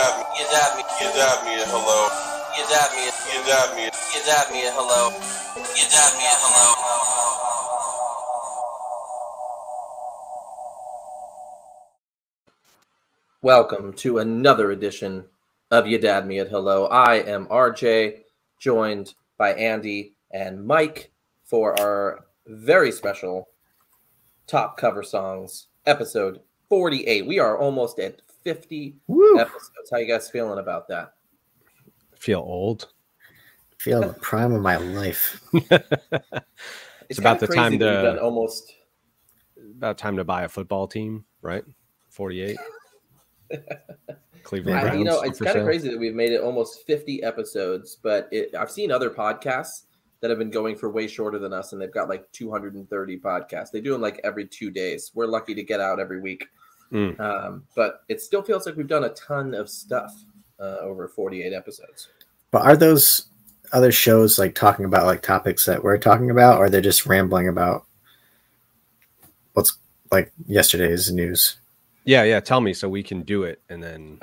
me a hello. You dab me a hello. You dab me a hello. Welcome to another edition of You Dad Me at Hello. I am RJ, joined by Andy and Mike for our very special Top Cover Songs, episode 48. We are almost at 50 episodes. How you guys feeling about that? Feel old. Feel the prime of my life. It's about the time to almost about time to buy a football team, right? 48. Cleveland Browns. You know, it's kind of crazy that we've made it almost 50 episodes, but I've seen other podcasts that have been going for way shorter than us, and they've got like 230 podcasts. They do them like every 2 days. We're lucky to get out every week. But it still feels like we've done a ton of stuff over 48 episodes. But are those other shows like talking about like topics that we're talking about, or they're just rambling about what's like yesterday's news? Yeah. Tell me so we can do it and then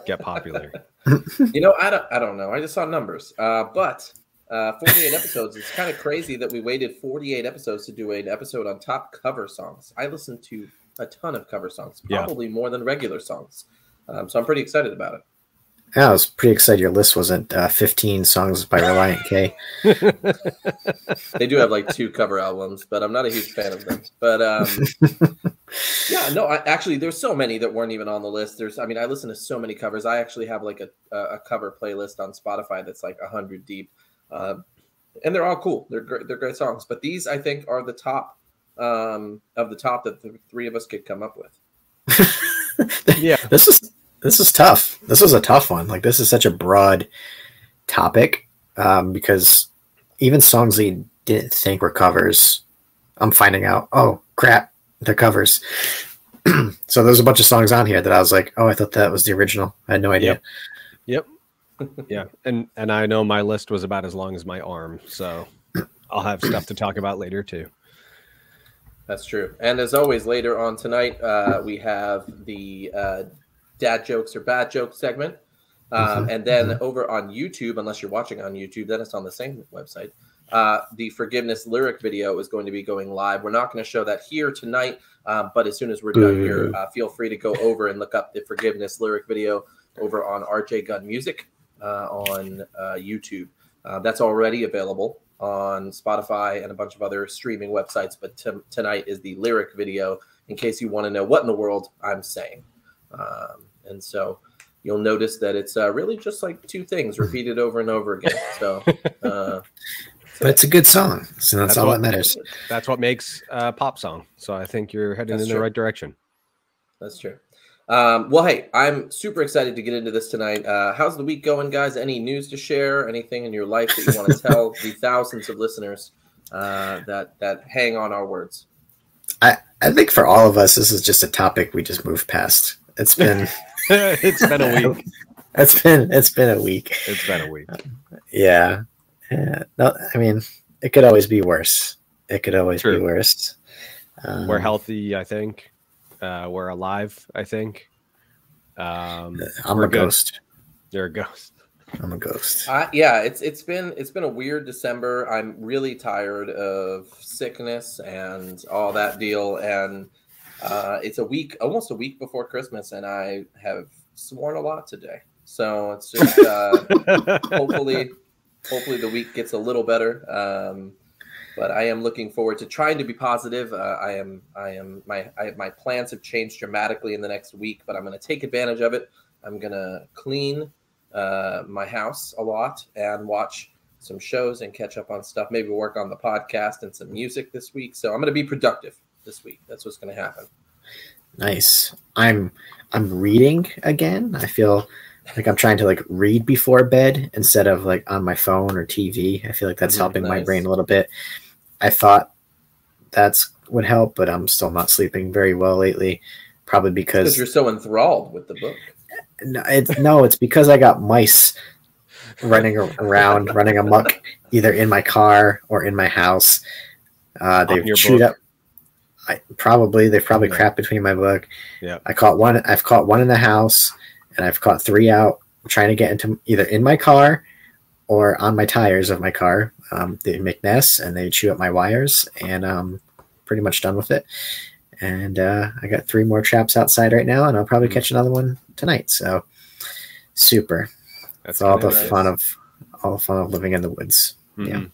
get popular. You know, I don't know. I just saw numbers. But 48 episodes, it's kind of crazy that we waited 48 episodes to do an episode on top cover songs. I listened to a ton of cover songs, probably more than regular songs. So I'm pretty excited about it. Yeah, I was pretty excited your list wasn't 15 songs by Reliant K. They do have like 2 cover albums, but I'm not a huge fan of them. But actually, there's so many that weren't even on the list. I listen to so many covers. I actually have like a cover playlist on Spotify that's like 100 deep. And they're all cool. They're great songs. But these, I think, are the top of the top that the 3 of us could come up with. Yeah, This is tough. This was a tough one. Like, this is such a broad topic because even songs that you didn't think were covers, I'm finding out, oh, crap, they're covers. So there's a bunch of songs on here that I was like, oh, I thought that was the original. I had no idea. Yep. Yeah. And I know my list was about as long as my arm, so I'll have stuff to talk about later, too. That's true. And as always, later on tonight, we have the dad jokes or bad jokes segment. And then over on YouTube, unless you're watching on YouTube, then it's on the same website. The forgiveness lyric video is going to be going live. We're not going to show that here tonight, but as soon as we're done here, feel free to go over and look up the forgiveness lyric video over on RJ Gun Music on YouTube. That's already available on Spotify and a bunch of other streaming websites, but tonight is the lyric video in case you want to know what in the world I'm saying. And so you'll notice that it's really just like 2 things repeated over and over again. So, but it's a good song, so that's all that matters. That's what makes a pop song. So I think you're heading in the right direction. That's true. Well, hey, I'm super excited to get into this tonight. How's the week going, guys? Any news to share? Anything in your life that you want to tell the thousands of listeners that hang on our words? I think for all of us, this is just a topic we just moved past. It's been it's been a week. It's been a week. It's been a week. Yeah. No, I mean, it could always be worse. It could always be worse. We're healthy, I think. We're alive, I think. I'm a ghost. You're a ghost. I'm a ghost. Yeah, it's been a weird December. I'm really tired of sickness and all that deal, and it's almost a week before Christmas, and I have sworn a lot today. So it's just hopefully the week gets a little better. But I am looking forward to trying to be positive. My plans have changed dramatically in the next week, but I'm going to take advantage of it. I'm going to clean my house a lot and watch some shows and catch up on stuff. Maybe work on the podcast and some music this week. So I'm going to be productive this week. That's what's going to happen. Nice. I'm reading again. I feel like I'm trying to like read before bed instead of like on my phone or TV. I feel like that's helping my brain a little bit. I thought that's would help, but I'm still not sleeping very well lately. Probably because you're so enthralled with the book. No, it's because I got mice running around, running amok, either in my car or in my house. They've chewed up. They've probably crapped between my book. Yeah, I've caught one in the house. and I've caught 3 out. I'm trying to get into either in my car or on my tires of my car. They make nests and they chew up my wires, and I'm pretty much done with it. And I got 3 more traps outside right now, and I'll probably catch another one tonight. So super. That's all the fun of living in the woods. Yeah.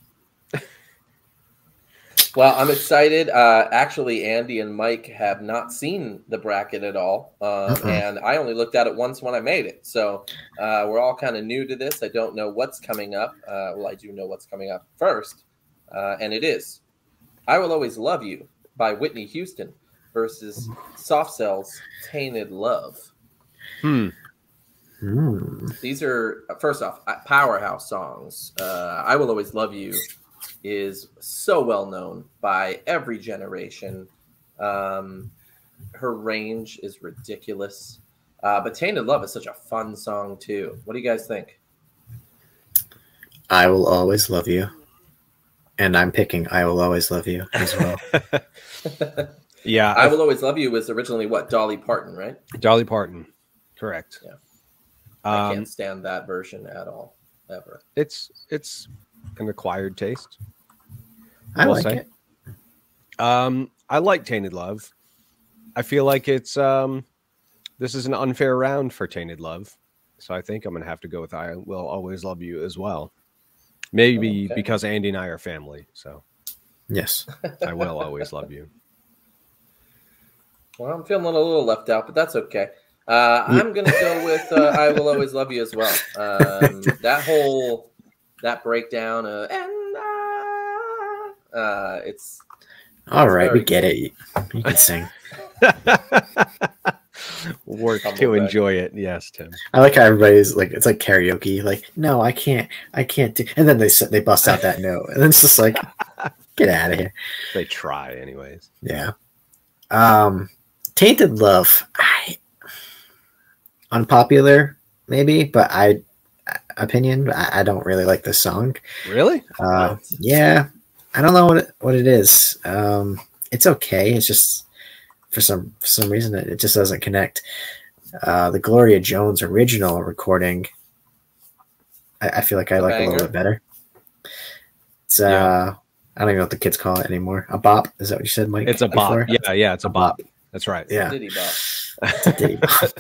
Well, I'm excited. Actually, Andy and Mike have not seen the bracket at all. And I only looked at it once when I made it. So we're all kind of new to this. I don't know what's coming up. Well, I do know what's coming up first. And it is I Will Always Love You by Whitney Houston versus Soft Cell's Tainted Love. These are, first off, powerhouse songs. I Will Always Love You is so well known by every generation. Her range is ridiculous. But Tainted Love is such a fun song too. What do you guys think? I Will Always Love You. And I'm picking I Will Always Love You as well. Yeah. I Will Always Love You was originally what? Dolly Parton, right? Dolly Parton. Correct. Yeah. I can't stand that version at all, ever. It's an acquired taste. I like it. I like Tainted Love. I feel like it's this is an unfair round for Tainted Love, so I think I'm gonna have to go with I Will Always Love You as well. Maybe because Andy and I are family, so yes, I will always love you. Well, I'm feeling a little left out, but that's okay. I'm gonna go with I Will Always Love You as well. That breakdown of it's all right. We get it. You can sing. Work to enjoy it. Yes, Tim. I like how everybody's like, it's like karaoke. Like, no, I can't do. And then they bust out that note, and it's just like, get out of here. They try, anyways. Yeah. Tainted Love. Unpopular, maybe, but I don't really like this song. Really? Yeah. I don't know what it is. It's okay. It's just for some reason it just doesn't connect. The Gloria Jones original recording, I feel like I like a little bit better. It's I don't even know what the kids call it anymore. A bop? Is that what you said, Mike? It's a bop. Before? Yeah, it's a bop. That's right. Yeah. Diddy bop. It's a Diddy bop.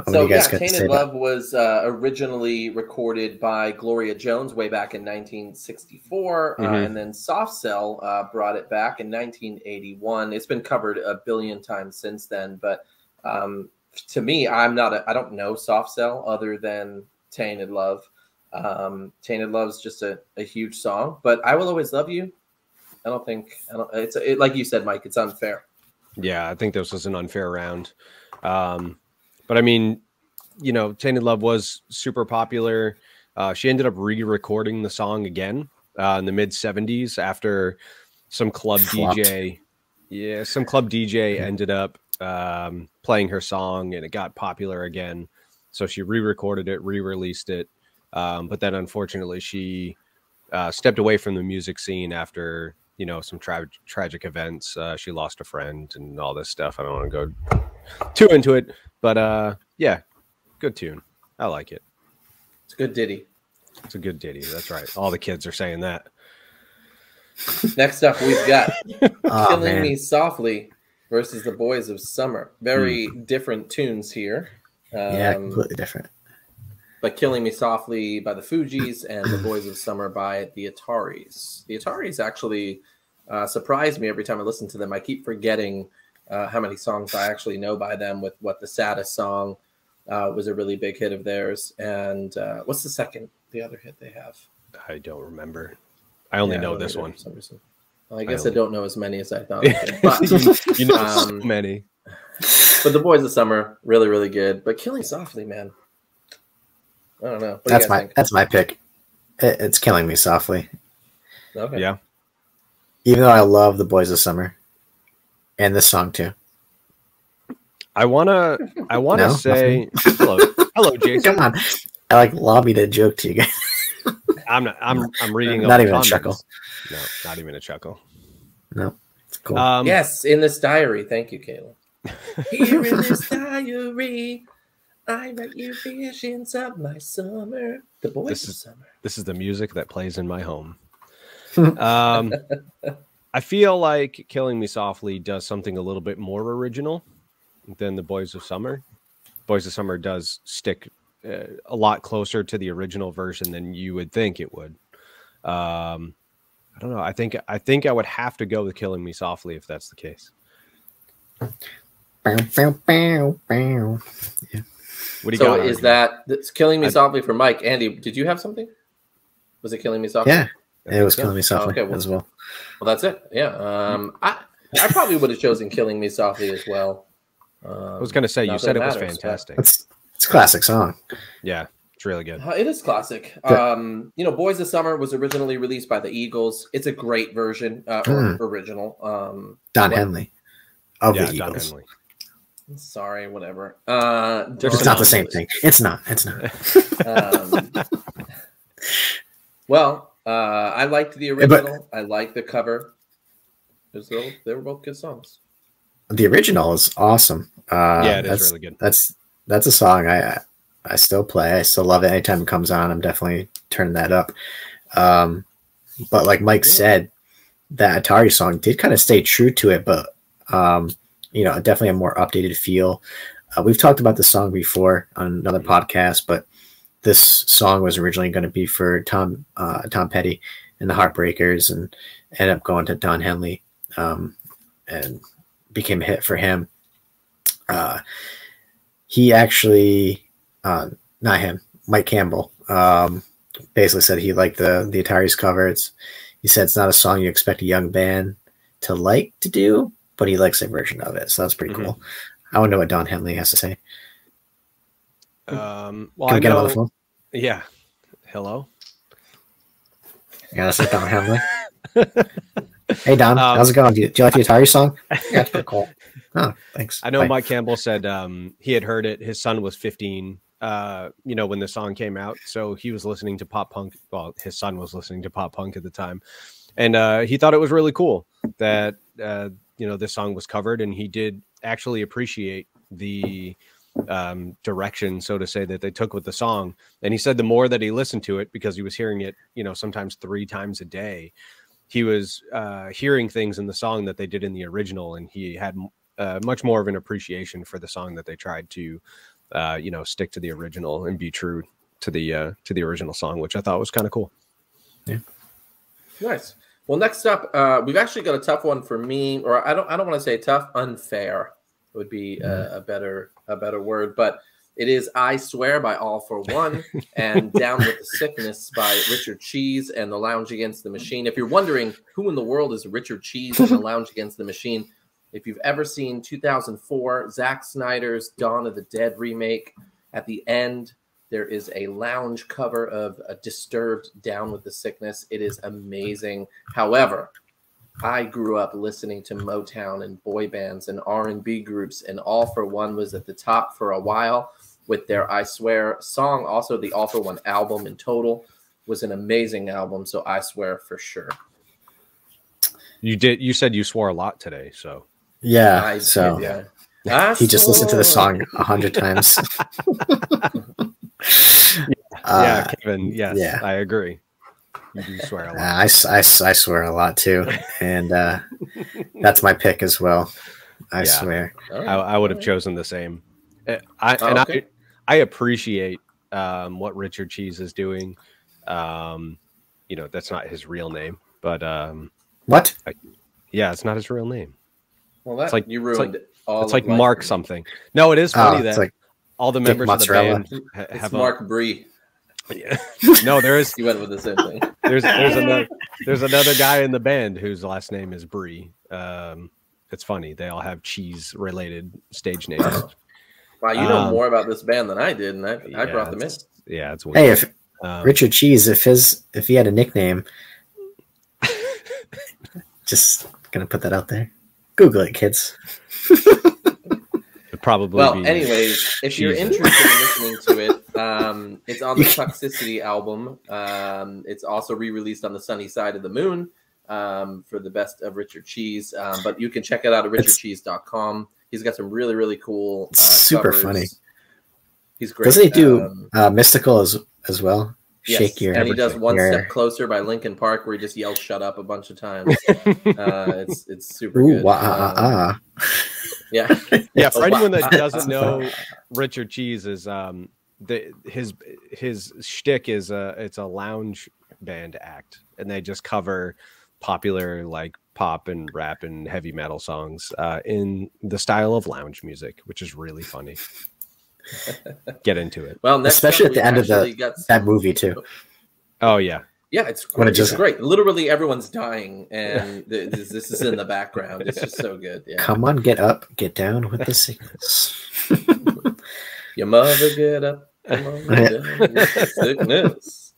So yeah, Tainted Love was originally recorded by Gloria Jones way back in 1964, and then Soft Cell brought it back in 1981. It's been covered a billion times since then, but to me, I don't know Soft Cell other than Tainted Love. Tainted Love is just a huge song, but I Will Always Love You. It's like you said, Mike. It's unfair. Yeah, I think this was an unfair round. But I mean, Tainted Love was super popular. She ended up re-recording the song again in the mid-'70s after some club DJ. Yeah, some club DJ ended up playing her song, and it got popular again. So she re-recorded it, re-released it. But then, unfortunately, she stepped away from the music scene after some tragic events. She lost a friend and all this stuff. I don't want to go too into it, but yeah, good tune. I like it. It's a good ditty. It's a good ditty. That's right. All the kids are saying that. Next up, we've got Killing Me Softly versus the Boys of Summer. Very different tunes here. Yeah, completely different. But Killing Me Softly by the Fugees and the Boys of Summer by the Ataris. The Ataris actually surprise me every time I listen to them. I keep forgetting how many songs I actually know by them, with what the Saddest song was a really big hit of theirs. And what's the other hit they have? I don't remember. I only know this one. For some reason. Well, I guess I don't know as many as I thought. But, you know so many. But the Boys of Summer, really, really good. But Killing Softly, man. I don't know. That's my pick. It's Killing Me Softly. Okay. Yeah. Even though I love the Boys of Summer and this song too. I wanna say hello, Jason. Come on. I like lobbied a joke to you guys. I'm reading not even comments. a chuckle. No, not even a chuckle. No. It's cool. Yes, in this diary. Thank you, Caleb. Here in this diary, I write you visions of my summer. The boys of summer. This is the music that plays in my home. I feel like Killing Me Softly does something a little bit more original than the Boys of Summer. Boys of Summer does stick a lot closer to the original version than you would think it would. I don't know. I think I would have to go with Killing Me Softly if that's the case. Bow, bow, bow, bow. Yeah. What do you So got? is that's Killing Me Softly for Mike? Andy, did you have something? Was it Killing Me Softly? Yeah, it was Killing Me Softly as well. Well, that's it. Yeah. I probably would have chosen Killing Me Softly as well. I was going to say, you said it was fantastic. It's a classic song. Yeah, it's really good. It is classic. Boys of Summer was originally released by the Eagles. It's a great version, original. Don Henley of the Eagles. Don Henley. Sorry, whatever. It's not the same thing. It's not. I liked the original. I liked the cover. They were both good songs. The original is awesome. It is really good. That's a song I still play. I still love it. Anytime it comes on, I'm definitely turning that up. But like Mike said, that Atari song did kind of stay true to it, but definitely a more updated feel. We've talked about the song before on another podcast, but this song was originally going to be for Tom Petty and the Heartbreakers, and ended up going to Don Henley, and became a hit for him. He actually, not him, Mike Campbell, basically said he liked the Atari's cover. He said it's not a song you expect a young band to like to do, but he likes a version of it. So that's pretty cool. I want to know what Don Henley has to say. Well, Can we get him on the phone? Yeah. Hello? Yeah, that's Don Henley. Hey, Don. How's it going? Do you like the Atari song? Yeah, it's pretty cool. Oh, thanks. I know Bye. Mike Campbell said he had heard it. His son was 15, when the song came out. So he was listening to pop punk. Well, his son was listening to pop punk at the time. And he thought it was really cool that, this song was covered. And he did actually appreciate the direction, so to say, that they took with the song. And he said the more that he listened to it, because he was hearing it, sometimes 3 times a day, he was hearing things in the song that they did in the original, and he had much more of an appreciation for the song that they tried to, stick to the original and be true to the original song, which I thought was kind of cool. Yeah, nice. Well, next up, we've actually got a tough one for me, or I don't want to say tough, unfair would be a better word, but it is I Swear by All for One and Down with the Sickness by Richard Cheese and the Lounge Against the Machine. If you're wondering who in the world is Richard Cheese and the Lounge Against the Machine, if you've ever seen 2004 Zack Snyder's Dawn of the Dead remake, at the end there is a lounge cover of a Disturbed Down with the Sickness. It is amazing. However, I grew up listening to Motown and boy bands and R&B groups, and All for One was at the top for a while with their I Swear song. Also, the All for One album in total was an amazing album, so I Swear for sure. You said you swore a lot today, so. Yeah, he just listened to the song 100 times. Yeah, Kevin, yes, yeah. I agree. You do swear a lot. I swear a lot too, and that's my pick as well. I swear. I would have chosen the same. I appreciate what Richard Cheese is doing. That's not his real name, but what? It's not his real name. Well, it's like you ruined it. It's like Mark something. No, it is funny that all the members of the band have Mark Bree. Yeah. No, there is. You went with the same thing. There's another guy in the band whose last name is Brie. It's funny. They all have cheese related stage names. Wow, you know more about this band than I did, and I brought them in. Yeah, it's weird. Hey, if Richard Cheese, if he had a nickname, just gonna put that out there. Google it, kids. Probably. Well, anyways, if you're interested in listening to it, it's on the Toxicity album. It's also re-released on the Sunny Side of the Moon for the best of Richard Cheese. But you can check it out at richardcheese.com. He's got some really, really cool super covers. funny. He's great. Doesn't he do Mystical as well? Yes, Shake your and he does One your... Step Closer by Linkin Park, where he just yells "shut up" a bunch of times. It's super good. Yeah, yeah. For anyone that doesn't know, Richard Cheese is his shtick is it's a lounge band act, and they just cover popular like pop and rap and heavy metal songs in the style of lounge music, which is really funny. Get into it. Well, especially at the end of that movie too. Oh yeah, yeah, it's great. Literally, everyone's dying, and this is in the background. It's just so good. Yeah. Come on, get up, get down with the sickness. Your mother, get up. Come on, get down with the sickness.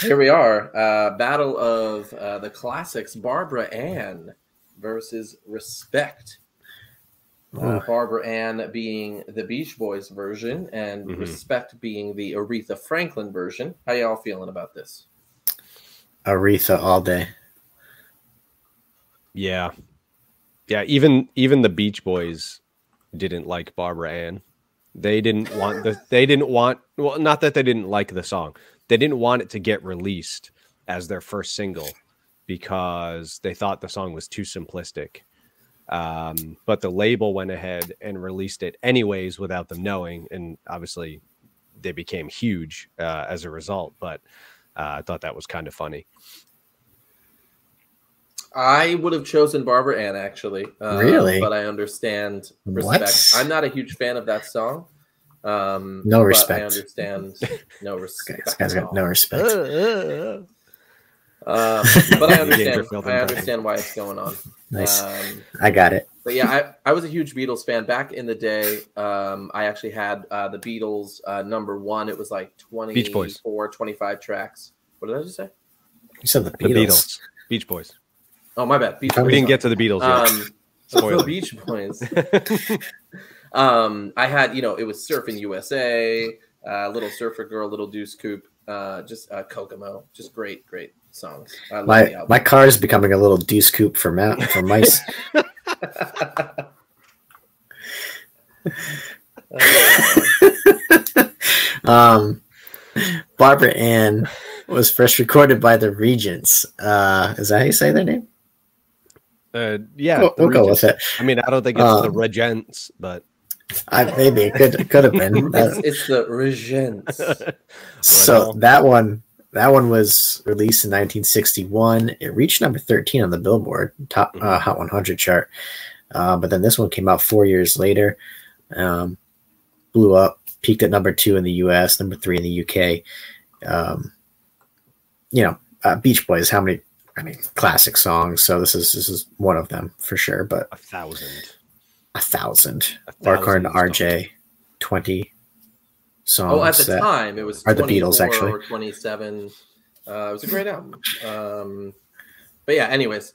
Here we are. Battle of the classics. Barbara Ann versus Respect. Barbara Ann being the Beach Boys version, and Respect being the Aretha Franklin version. How y'all feeling about this? Aretha all day. Yeah. Even the Beach Boys didn't like Barbara Ann. They didn't want well, not that they didn't like the song. They didn't want it to get released as their first single because they thought the song was too simplistic. But the label went ahead and released it anyways without them knowing, and obviously they became huge as a result. But I thought that was kind of funny. I would have chosen Barbara Ann actually. Really? But I understand Respect. What? I'm not a huge fan of that song. No respect. I understand. No respect. This guy's got no respect. But I understand why it's going on. Nice. I got it. But yeah, I was a huge Beatles fan back in the day. I actually had the Beatles #1. It was like 24, 25 tracks. What did I just say? You said the Beatles. Beach Boys. Oh, my bad. Beach We Boys. didn't get to the Beatles yet. The Beach Boys. I had, it was Surfing USA, Little Surfer Girl, Little Deuce Coupe, just Kokomo. Just great songs. I love the album. My car is becoming a little Deuce Coupe for mice. Barbara Ann was first recorded by the Regents. Is that how you say their name? Yeah, we'll go with it. I mean, I don't think it's the Regents, but maybe it could have been. It's the Regents. So that one was released in 1961. It reached number 13 on the Billboard top Hot 100 chart. But then this one came out 4 years later, blew up, peaked at number 2 in the US, number 3 in the UK. Beach Boys, how many? I mean, classic songs. So this is one of them for sure. But 1,000. Or according to RJ, 20 songs. Oh, at the time it was the Beatles actually, or 27. It was a great album. But yeah, anyways,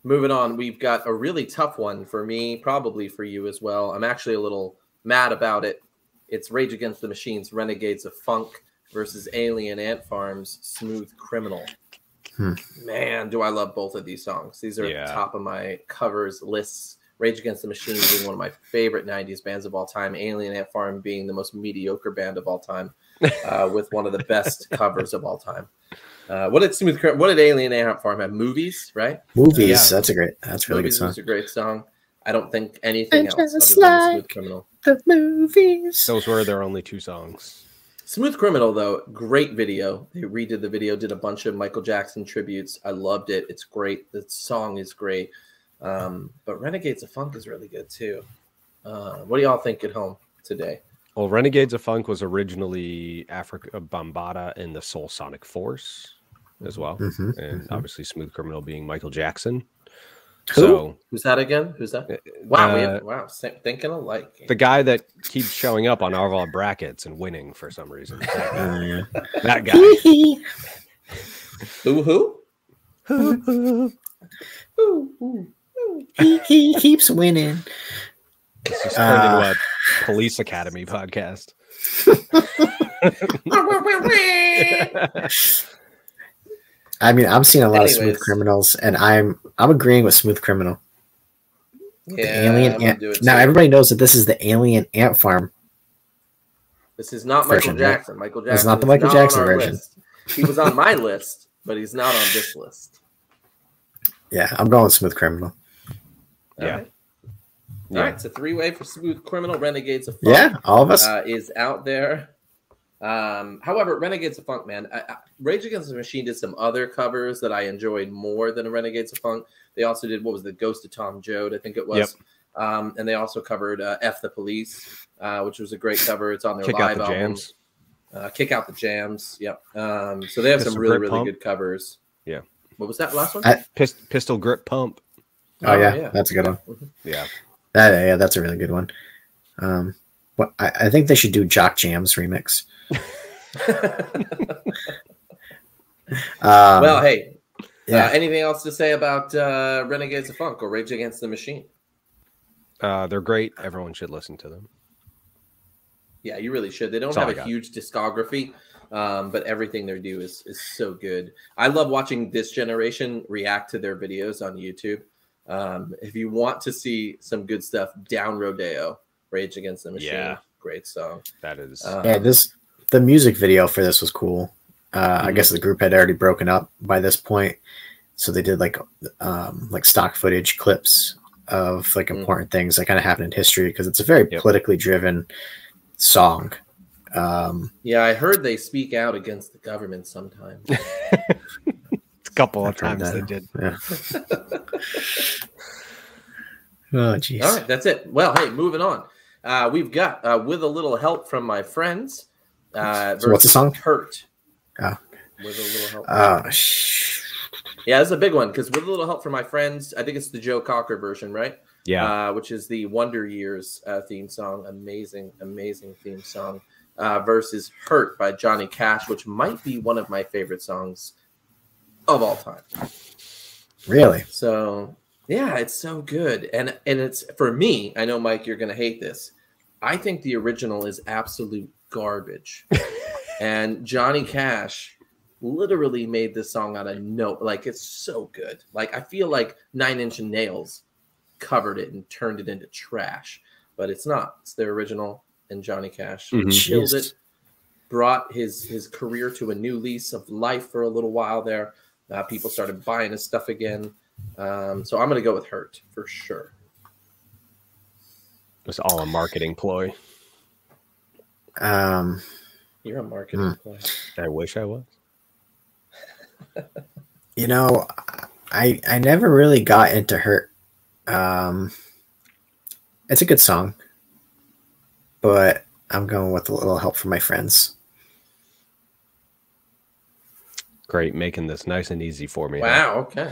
moving on. We've got a really tough one for me, probably for you as well. I'm actually a little mad about it. It's Rage Against the Machine's Renegades of Funk versus Alien Ant Farm's Smooth Criminal. Man, do I love both of these songs. These are at the top of my covers lists. Rage Against the Machine being one of my favorite 90s bands of all time. Alien Ant Farm being the most mediocre band of all time, with one of the best covers of all time. What did Alien Ant Farm have? Movies, right? Movies. That's a really good song. It's a great song. I don't think anything else just other than like Smooth Criminal. The movies. Those were their only 2 songs. Smooth Criminal, though, great video. They redid the video, did a bunch of Michael Jackson tributes. I loved it. It's great. The song is great. But Renegades of Funk is really good, too. What do y'all think at home today? Well, Renegades of Funk was originally Africa Bambaataa and the Soul Sonic Force as well. And obviously Smooth Criminal being Michael Jackson. Who's that again? Who's that? Wow, thinking alike. The guy that keeps showing up on all our brackets and winning for some reason. That guy. Who? He keeps winning. This just turned into a Police Academy podcast. I mean, I'm seeing a lot of Smooth Criminals, and I'm agreeing with Smooth Criminal. Alien ant. Now everybody knows that this is the Alien Ant Farm. This is not version, Michael Jackson. right? Michael Jackson. It's not the Michael Jackson version. List. He was on my list, but he's not on this list. Yeah, I'm going Smooth Criminal. Yeah. All right, it's a 3-way for Smooth Criminal. Renegades of Funk. Yeah, all of us is out there. However, Renegades of Funk, man, Rage Against the Machine did some other covers that I enjoyed more than Renegades of Funk. They also did, what was the Ghost of Tom Joad, I think it was. Yep. And they also covered F the Police, which was a great cover. It's on their Kick live Out the album. Jams. Kick Out the Jams. Yep. So they have some really good covers. Yeah. What was that last one? Pistol Grip Pump. Oh, yeah, that's a good one. Yeah. That's a really good one. I think they should do Jock Jams remix. Well, hey, anything else to say about Renegades of Funk or Rage Against the Machine? They're great. Everyone should listen to them. Yeah, you really should. They don't have a huge discography, but everything they do is so good. I love watching this generation react to their videos on YouTube. If you want to see some good stuff, Down Rodeo, Rage Against the Machine. Yeah. Great song. That is. The music video for this was cool. I guess the group had already broken up by this point, so they did like stock footage clips of like important things that kind of happened in history, because it's a very politically driven song. Yeah, I heard they speak out against the government sometimes. A couple of times they did. Yeah. Oh, jeez. All right, that's it. Well, hey, moving on. We've got With a Little Help from My Friends. So what's the song? Hurt. Oh. With a Little Help. Yeah, this is a big one, because With a Little Help from My Friends, I think it's the Joe Cocker version, right? Yeah. Which is the Wonder Years theme song. Amazing theme song. Versus Hurt by Johnny Cash, which might be one of my favorite songs of all time. Really? So, yeah, it's so good. And it's, for me, I know, Mike, you're going to hate this. I think the original is absolute garbage. And Johnny Cash literally made this song out of no, like, it's so good. Like, I feel like 9 Inch Nails covered it and turned it into trash, but it's not. It's their original, and Johnny Cash killed it, brought his career to a new lease of life for a little while there. People started buying his stuff again. So I'm going to go with Hurt for sure. It's all a marketing ploy. You're a marketing ploy. I wish I was. You know, I never really got into Hurt. It's a good song, but I'm going with A Little Help from My Friends. Great, making this nice and easy for me. Wow. Okay.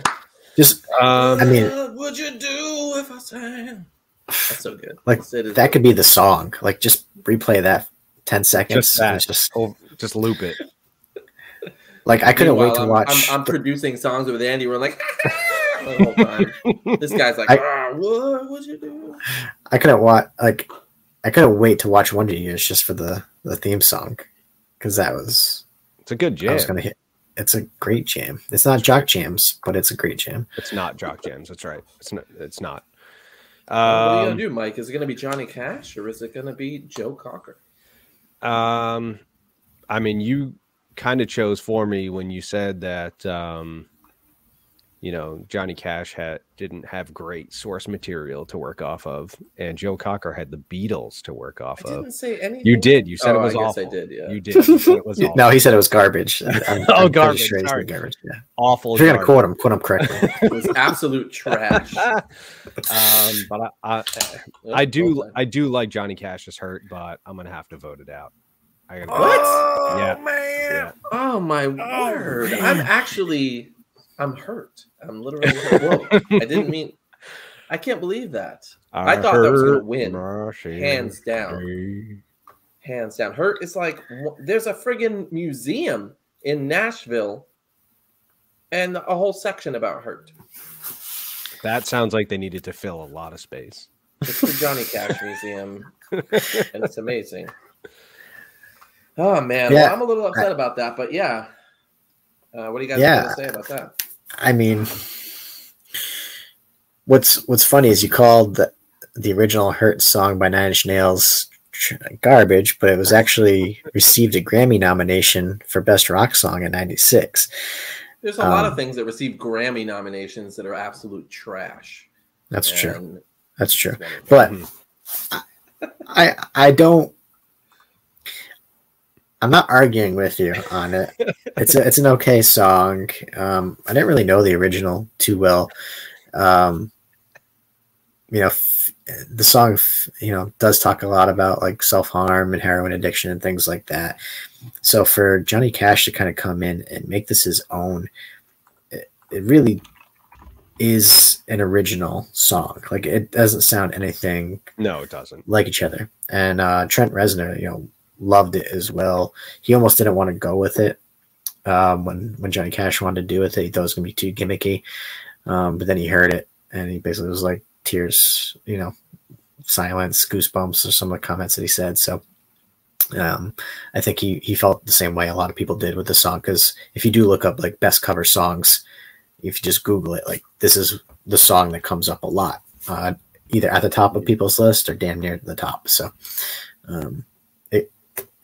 Just, I mean, what would you do if I sang? That's so good. Like that could be the song. Like, just replay that 10 seconds. Just loop it. Like, I couldn't wait to watch. I'm producing songs with Andy. We're like, the whole time. This guy's like, what would you do? I couldn't wait to watch Wonder Years just for the theme song, because it's a good jam. I was gonna hit. It's a great jam. It's not Jock Jams, but it's a great jam. It's not Jock Jams. That's right. It's not. What are you gonna do, Mike? Is it gonna be Johnny Cash, or is it gonna be Joe Cocker? I mean, you kind of chose for me when you said that Johnny Cash didn't have great source material to work off of, and Joe Cocker had the Beatles to work off of. I didn't say anything. You did. You said it was awful. I did, yeah. You did. You said it was awful. No, he said it was garbage. I'm garbage. Sure Sorry. Garbage. Yeah. Awful. If you're gonna quote him correctly. It was absolute trash. But I do like Johnny Cash's Hurt, but I'm gonna have to vote it out. What? Yeah. Man. Yeah. Oh my word! Man. I'm hurt. I'm literally hurt. Whoa. I didn't mean. I can't believe that. I thought that was going to win. Hands down. Hands down. Hurt is like, there's a friggin' museum in Nashville and a whole section about Hurt. That sounds like they needed to fill a lot of space. It's the Johnny Cash Museum, and it's amazing. Oh, man. Yeah. Well, I'm a little upset about that, but yeah. What do you guys have to say about that? I mean, What's funny is you called the original Hurt song by Nine Inch Nails garbage, but it was actually received a Grammy nomination for Best Rock Song in '96. There's a lot of things that receive Grammy nominations that are absolute trash. That's true. That's true. But I don't. I'm not arguing with you on it. It's an okay song. I didn't really know the original too well. The song, does talk a lot about like self-harm and heroin addiction and things like that. So for Johnny Cash to kind of come in and make this his own, it really is an original song. Like, it doesn't sound anything. No, it doesn't. Like each other. And Trent Reznor, loved it as well. He almost didn't want to go with it when Johnny Cash wanted to do with it. He thought it was going to be too gimmicky. But then he heard it, and he basically was like, tears, silence, goosebumps, or some of the comments that he said. So I think he felt the same way a lot of people did with the song, because if you do look up like best cover songs, if you just Google it, like, this is the song that comes up a lot, either at the top of people's list or damn near the top. So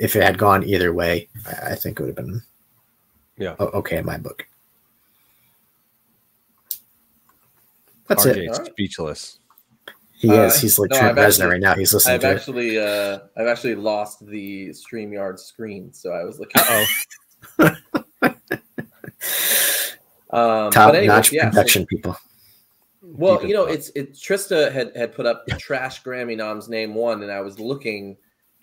if it had gone either way, I think it would have been okay in my book. That's RJ it. Speechless. He is. He's like Trent Reznor right now. He's listening I've to I've actually lost the StreamYard screen, so I was looking. Top-notch production people. Well, Trista had put up Trash Grammy noms, name one, and I was looking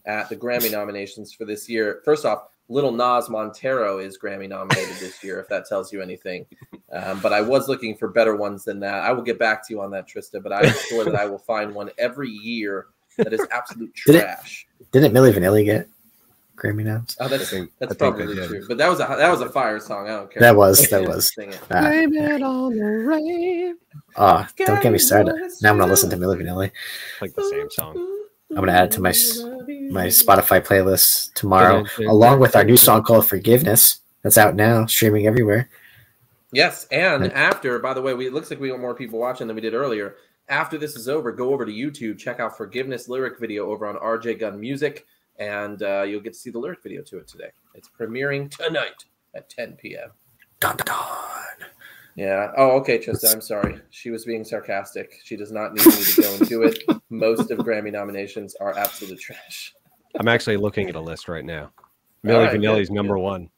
at the Grammy nominations for this year. First off, Little Nas Montero is Grammy nominated this year, if that tells you anything. But I was looking for better ones than that. I will get back to you on that, Trista, but I'm sure that I will find one every year that is absolute trash. Didn't Milli Vanilli get Grammy noms? Oh, that's probably true. But that was a fire song. I don't care. That was. Sing it. Blame it on the rain. Oh, don't get me started. Now I'm gonna listen to Milli Vanilli. Like the same song. I'm gonna add it to my Spotify playlist tomorrow, along with our new song called "Forgiveness." That's out now, streaming everywhere. Yes, and after, by the way, it looks like we got more people watching than we did earlier. After this is over, go over to YouTube, check out "Forgiveness" lyric video over on RJ Gun Music, and you'll get to see the lyric video to it today. It's premiering tonight at 10 p.m. Dun, dun, dun. Yeah. Oh, okay, Trista. I'm sorry. She was being sarcastic. She does not need me to go and do it. Most of Grammy nominations are absolute trash. I'm actually looking at a list right now. Milli Vanilli's number one.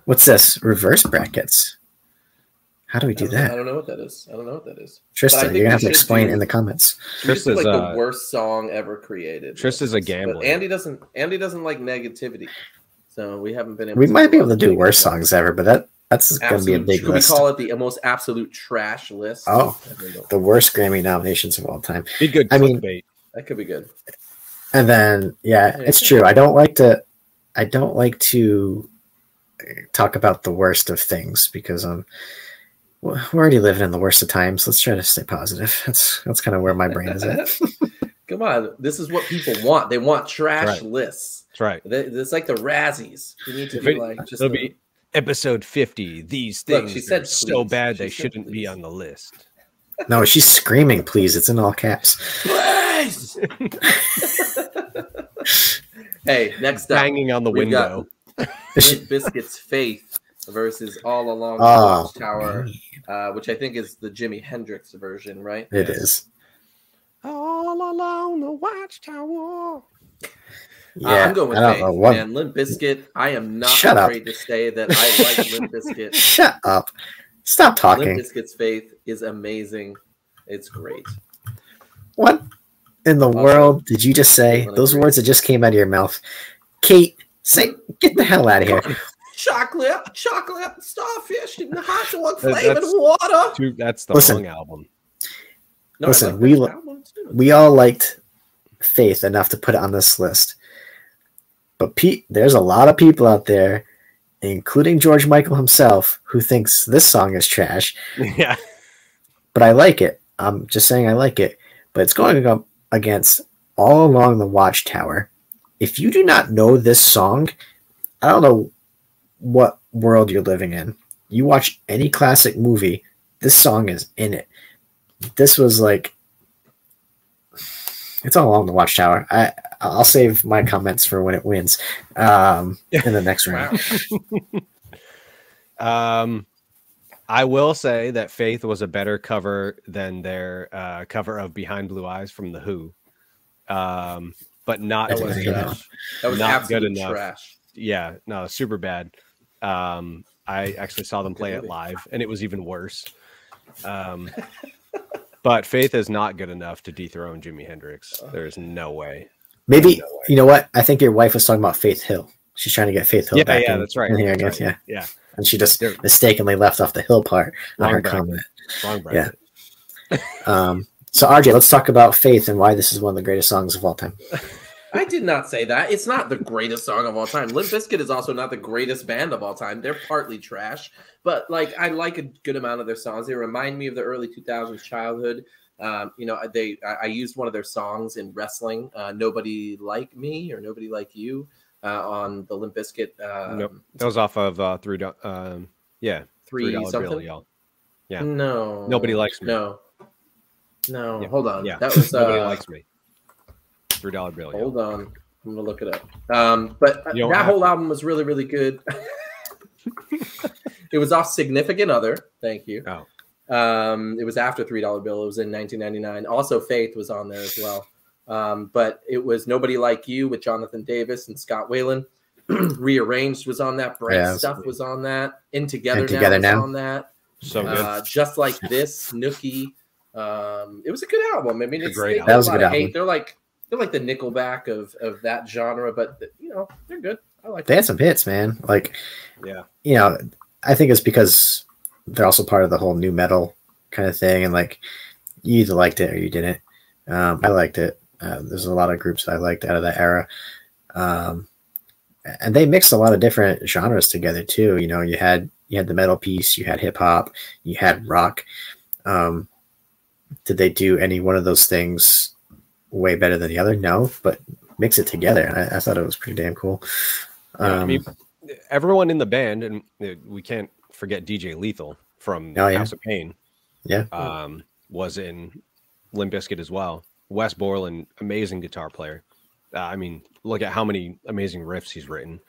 What's this? Reverse brackets. How do we do that? I don't know what that is. Tristan, you're gonna have to explain in the comments. Trista's like the worst song ever created. Trista's a gambler. But Andy doesn't like negativity, so we haven't been able. We might be able to do worst songs ever, but that's gonna be a big list. Should we call it the most absolute trash list? Oh, the worst Grammy nominations of all time. Be good. I mean, that could be good. And then, it's true. I don't like to talk about the worst of things, because we're already living in the worst of times. Let's try to stay positive. That's kind of where my brain is at. Come on, this is what people want. They want trash lists. That's right. It's like the Razzies. You need to be like just. It'll be episode 50. These things are so bad they shouldn't be on the list. No, she's screaming, please. It's in all caps. Please. Hey, next up, banging on the window. Limp Bizkit's Faith versus All Along the Watchtower, which I think is the Jimi Hendrix version, right? It is. All Along the Watchtower. Yeah, I'm going with Faith, man. Limp Bizkit. I am not afraid to say that I like Limp Bizkit. Shut up. Stop talking. Limp Bizkit's Faith is amazing. It's great. What in the world did you just say? Those words that just came out of your mouth. Kate, get the hell out of here. Chocolate, starfish, and hot dog flavored water. That's the wrong album. No, listen, we all liked Faith enough to put it on this list. But there's a lot of people out there, including George Michael himself, who thinks this song is trash. Yeah. But I like it. I'm just saying I like it. But it's going up against All Along the Watchtower. If you do not know this song, I don't know what world you're living in. You watch any classic movie, this song is in it. This was like, it's all on the Watchtower. I'll save my comments for when it wins in the next round. I will say that Faith was a better cover than their cover of Behind Blue Eyes from The Who. But not That was good trash. enough. That was Not absolute good enough. trash. Yeah, no, super bad. I actually saw them play it live, and it was even worse. But Faith is not good enough to dethrone Jimi Hendrix. There's no way. Maybe, No way. you know what? I think your wife was talking about Faith Hill. She's trying to get Faith Hill back in. That's right. In here, I That's guess, right. yeah. And she just mistakenly left off the Hill part on her comment. Wrong bracket. Yeah. So RJ, let's talk about Faith and why this is one of the greatest songs of all time. I did not say that. It's not the greatest song of all time. Limp Bizkit is also not the greatest band of all time. They're partly trash, but like I like a good amount of their songs. They remind me of the early 2000s childhood. You know, I used one of their songs in wrestling, "Nobody Like Me" or "Nobody Like You" on the Limp Bizkit. Nope. That was off of $3 something? bill, y'all. Yeah. No, Nobody Likes Me. No, Yeah. hold on. Yeah. That was Nobody Likes Me. $3 bill. Hold y'all. on, I'm gonna look it up. But You don't that have whole to. album was really, really good. It was off Significant Other. Thank you. Oh. It was after $3 Bill. It was in 1999. Also, Faith was on there as well. But it was Nobody Like You with Jonathan Davis and Scott Weiland. Rearranged was on that. Bright Stuff was on that. In Together Now was on that. So good. Just Like This, Nookie. It was a good album. I mean, it's great they album. get That was a a lot good of hate. album. They're like the Nickelback of that genre, but you know they're good. I like They them. had some hits, man. Like, Yeah. you know, I think it's because they're also part of the whole new metal kind of thing, and like, you either liked it or you didn't. I liked it. There's a lot of groups that I liked out of that era, and they mixed a lot of different genres together too. You know, you had the metal piece, you had hip hop, you had rock. Did they do any one of those things way better than the other? No, but mix it together. I thought it was pretty damn cool. I mean, everyone in the band, and we can't forget DJ Lethal from House of Pain. Yeah. Was in Limp Bizkit as well. Wes Borland, amazing guitar player. I mean, look at how many amazing riffs he's written.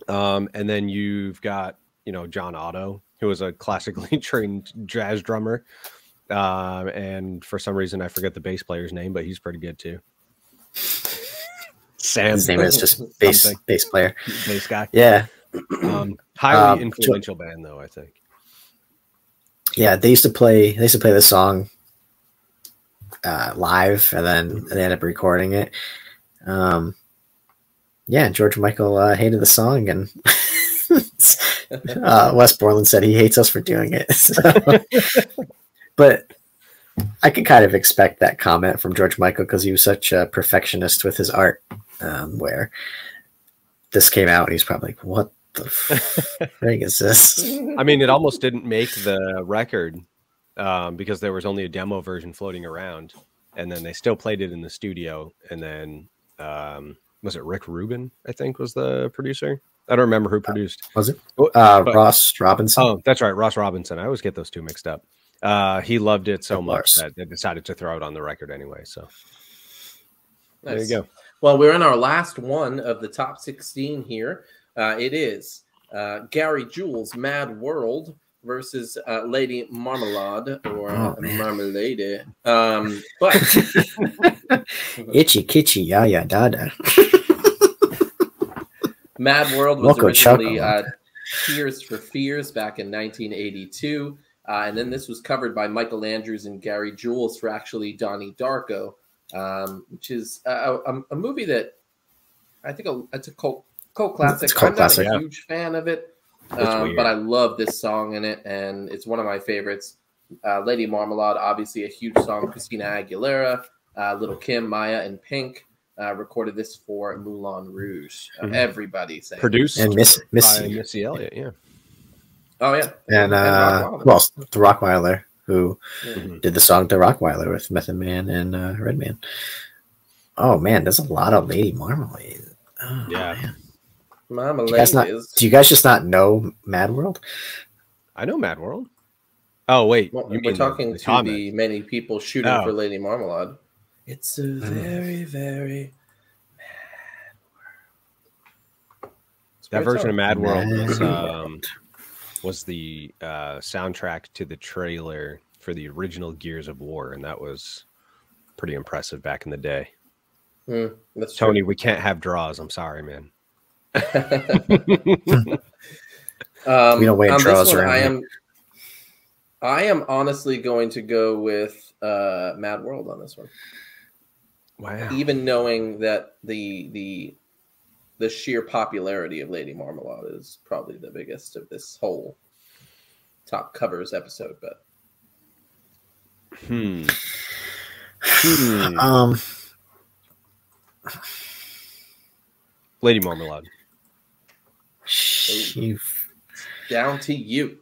And then you've got, you know, John Otto, who was a classically trained jazz drummer. And for some reason, I forget the bass player's name, but he's pretty good too. Sam. His name is just bass player. Bass guy. Yeah. Highly influential band, though, I think. Yeah, they used to play this song live, and then they ended up recording it. Yeah, George Michael hated the song, and Wes Borland said he hates us for doing it. So, but I could kind of expect that comment from George Michael because he was such a perfectionist with his art. Where this came out, and he's probably like, "What the frig is this?" I mean, it almost didn't make the record because there was only a demo version floating around, and then they still played it in the studio. And then was it Rick Rubin? I think was the producer. I don't remember who produced. Was it But Ross Robinson? Oh, that's right, Ross Robinson. I always get those two mixed up. He loved it so much that they decided to throw it on the record anyway. So Nice. there you go. Well, we're in our last one of the top 16 here. It is Gary Jules' Mad World versus Lady Marmalade or Marmalade. But Itchy Kitchy Yaya Dada. Mad World was originally Tears for Fears back in 1982. And then this was covered by Michael Andrews and Gary Jules for actually Donnie Darko, which is a movie that I think it's a cult classic. It's a cult classic. I'm not a huge fan of it, but I love this song in it, and it's one of my favorites. Lady Marmalade, obviously a huge song. Christina Aguilera, Little Kim, Maya, and Pink recorded this for Moulin Rouge. Everybody sang Produced and Missy Elliott, yeah. Oh yeah, and the Rockweiler, who did the song "The Rockweiler" with Method Man and Redman. Oh man, there's a lot of Lady Marmalade. Oh, yeah, man. Mama Do you guys ladies. do you guys just not know Mad World? I know Mad World. Oh wait, Well, you we're mean talking the to comment. the many people shooting Oh. for Lady Marmalade. It's a very, very That version of Mad World Mad was the soundtrack to the trailer for the original Gears of War, and that was pretty impressive back in the day. That's Tony, true. we can't have draws. I'm sorry, man. We don't wait on draws this one, around here. I am honestly going to go with Mad World on this one. Wow. Even knowing that the sheer popularity of Lady Marmalade is probably the biggest of this whole top covers episode, but Lady Marmalade. down to you.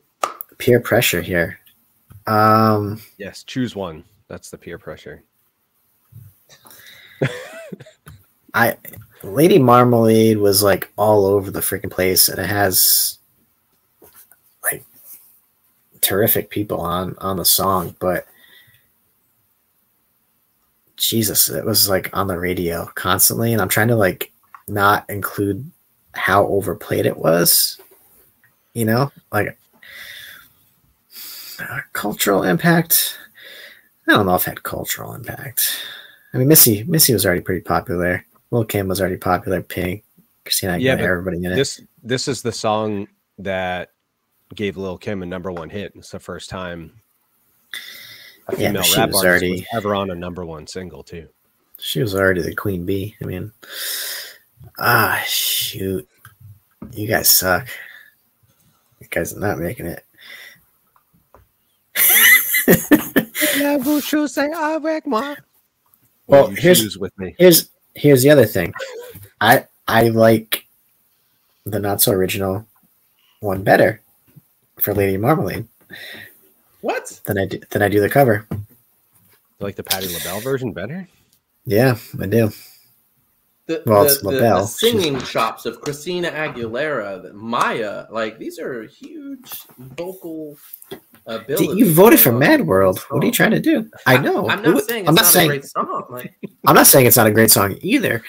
Peer pressure here. Yes, choose one. That's the peer pressure. Lady Marmalade was like all over the freaking place, and it has like terrific people on the song, but Jesus, it was like on the radio constantly, and I'm trying to like not include how overplayed it was, you know, like cultural impact. I don't know if it had cultural impact. I mean, Missy was already pretty popular. Lil' Kim was already popular. Pink, Christina Aguilera, everybody in it. This is the song that gave Lil' Kim a #1 hit. It's the first time a female rap artist was ever on a #1 single too. She was already the queen bee. I mean, shoot, you guys suck. You guys are not making it. Well, here's the other thing. I like the not so original one better for Lady Marmalade. What? Than I do the cover. You like the Patti LaBelle version better? Yeah, I do. The singing chops of Christina Aguilera, Maya, like these are huge vocal abilities. You voted for Mad World. What are you trying to do? I know. I'm not saying it's not a great song. Like, I'm not saying it's not a great song either.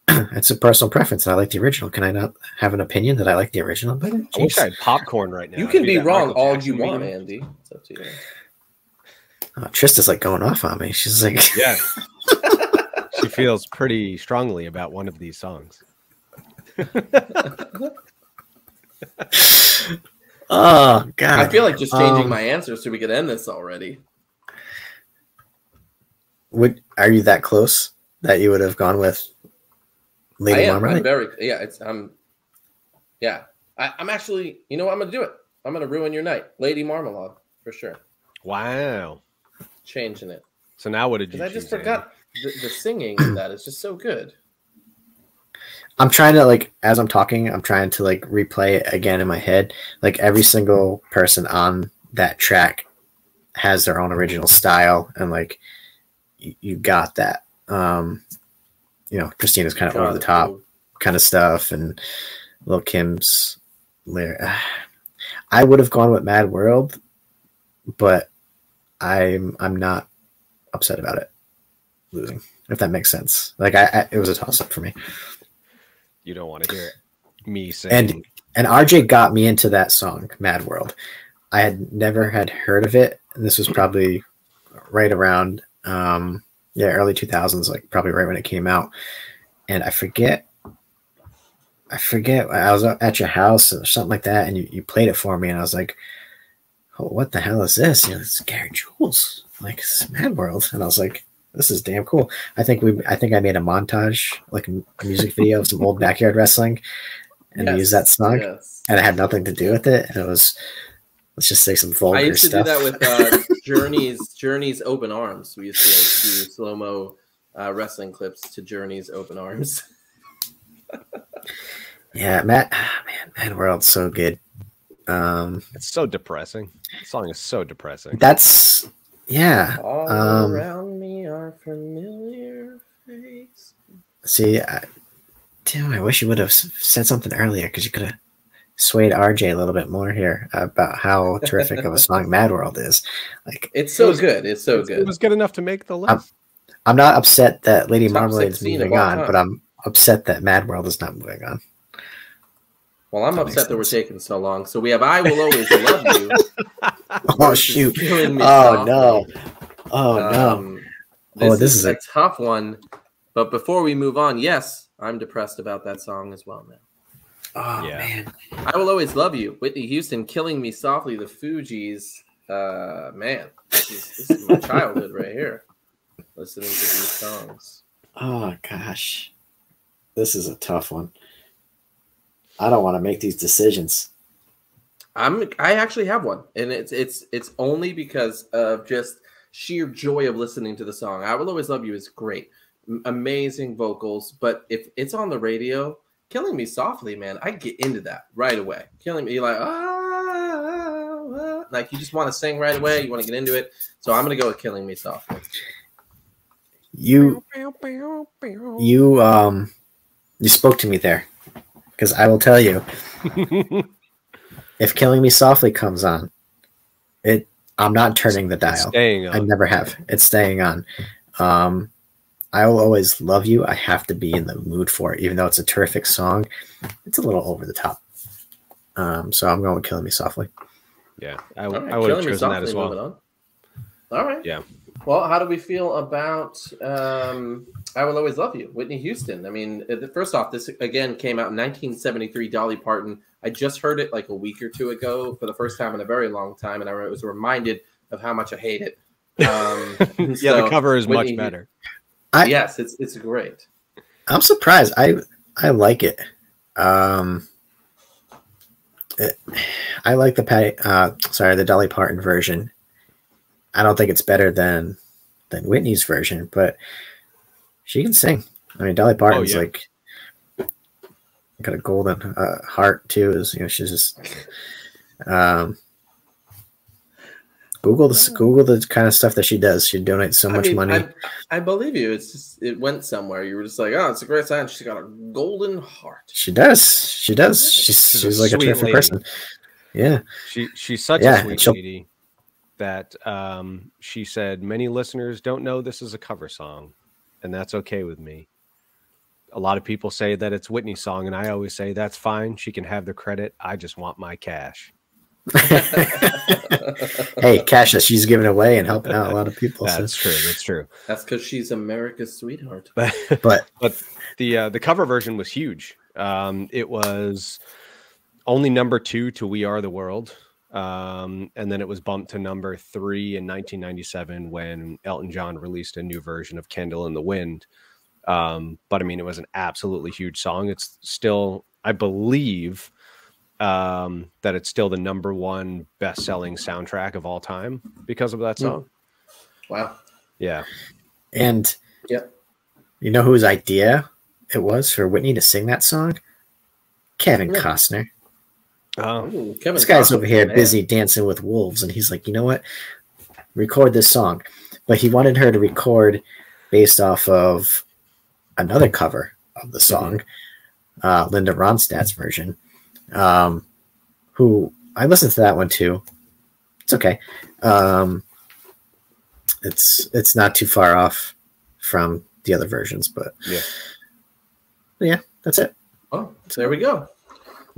It's a personal preference. I like the original. Can I not have an opinion that I like the original better? I wish I had popcorn right now. You can be wrong all you want, Andy. It's up to you. Trista's like going off on me. She's like, yeah. She feels pretty strongly about one of these songs. Oh God! I feel like just changing my answers so we could end this already. Are you that close that you would have gone with Lady Marmalade? I'm very I'm actually. You know what? I'm gonna do it. I'm gonna ruin your night, Lady Marmalade, for sure. Wow. Changing it. So now what did you? I just forgot the singing of that is just so good. I'm trying to, like, as I'm talking, I'm trying to like replay it again in my head. Like every single person on that track has their own original style, and like you got that. You know, Christina's kind of over the top kind of stuff, and Lil' Kim's lyric. I would have gone with Mad World, but I'm not upset about it losing, if that makes sense. Like it was a toss up for me. You don't want to hear me saying. And RJ got me into that song, Mad World. I had never heard of it, and this was probably right around early 2000s, like probably right when it came out. And I forget. I was at your house or something like that, and you played it for me, and I was like, "Oh, what the hell is this? You know, it's Gary Jules, like it's Mad World." And I was like, "This is damn cool." I think I made a montage, like a music video of some old backyard wrestling, and we used that song, and it had nothing to do with it. And it was, let's just say, some vulgar stuff. I used to do that with Journey's Open Arms. We used to do slow-mo wrestling clips to Journey's Open Arms. Yeah, Mad World's so good. It's so depressing. The song is so depressing. That's All around me are familiar faces. See, Damn, I wish you would have said something earlier because you could have swayed RJ a little bit more here about how terrific of a song Mad World is. Like, It's so good. It's so good. It was good enough to make the list. I'm not upset that Lady Top Marmalade is 16 of moving all on, time. but I'm upset that Mad World is not moving on. Well, I'm That upset makes that we're sense. taking so long. So we have "I Will Always Love You." Oh versus shoot! Killing Me Oh Softly. no! Oh no! This is a a tough one. But before we move on, yes, I'm depressed about that song as well now. Oh Yeah. man! "I Will Always Love You," Whitney Houston, "Killing Me Softly," the Fugees. Man, this is my childhood right here. Listening to these songs. Oh gosh, this is a tough one. I don't want to make these decisions. I actually have one, and it's only because of just sheer joy of listening to the song. "I Will Always Love You" is great, amazing vocals, but if it's on the radio, "Killing Me Softly," man, I get into that right away. Killing Me, you're like, like you just want to sing right away. You want to get into it. So I'm gonna go with "Killing Me Softly." You spoke to me there, because I will tell you, if "Killing Me Softly" comes on, I'm not turning the dial. Staying on. I never have. It's staying on. "I Will Always Love You." I have to be in the mood for it, even though it's a terrific song. It's a little over the top. So I'm going with "Killing Me Softly." Yeah, I All right, would have "Killing Me chosen that Softly," as well. moving on. All right. Yeah. Well, how do we feel about "I Will Always Love You," Whitney Houston? I mean, first off, this again came out in 1973, Dolly Parton. I just heard it like a week or two ago for the first time in a very long time, and I was reminded of how much I hate it. Yeah, so the cover is Whitney, much better. Yes, it's great. I'm surprised. I like it. I like the Dolly Parton version. I don't think it's better than Whitney's version, but she can sing. I mean, Dolly Parton's like got a golden heart too. Is she's just Google the kind of stuff that she does. She donates so much money. I believe you. It's just it went somewhere. You were just like, oh, it's a great song. She's got a golden heart. She does. She's like a terrific lady. person. Yeah. She's such a sweet lady that she said many listeners don't know this is a cover song, and that's okay with me. A lot of people say that it's Whitney's song, and I always say that's fine. She can have the credit. I just want my cash. Hey, cash that she's giving away and helping out a lot of people. That's true. That's true. That's because she's America's sweetheart. But the cover version was huge. It was only number 2 to "We Are the World," and then it was bumped to number 3 in 1997 when Elton John released a new version of "Candle in the Wind." But I mean, it was an absolutely huge song. It's still, I believe, that it's still the number 1 best-selling soundtrack of all time because of that song. Wow. Yeah. And yep. You know whose idea it was for Whitney to sing that song? Kevin Costner. Oh, this guy's over here busy dancing with wolves, and he's like, you know what? Record this song. But he wanted her to record based off of another cover of the song, Linda Ronstadt's version. Who I listened to that one too. It's okay. It's not too far off from the other versions, but yeah, that's it. Oh, there we go.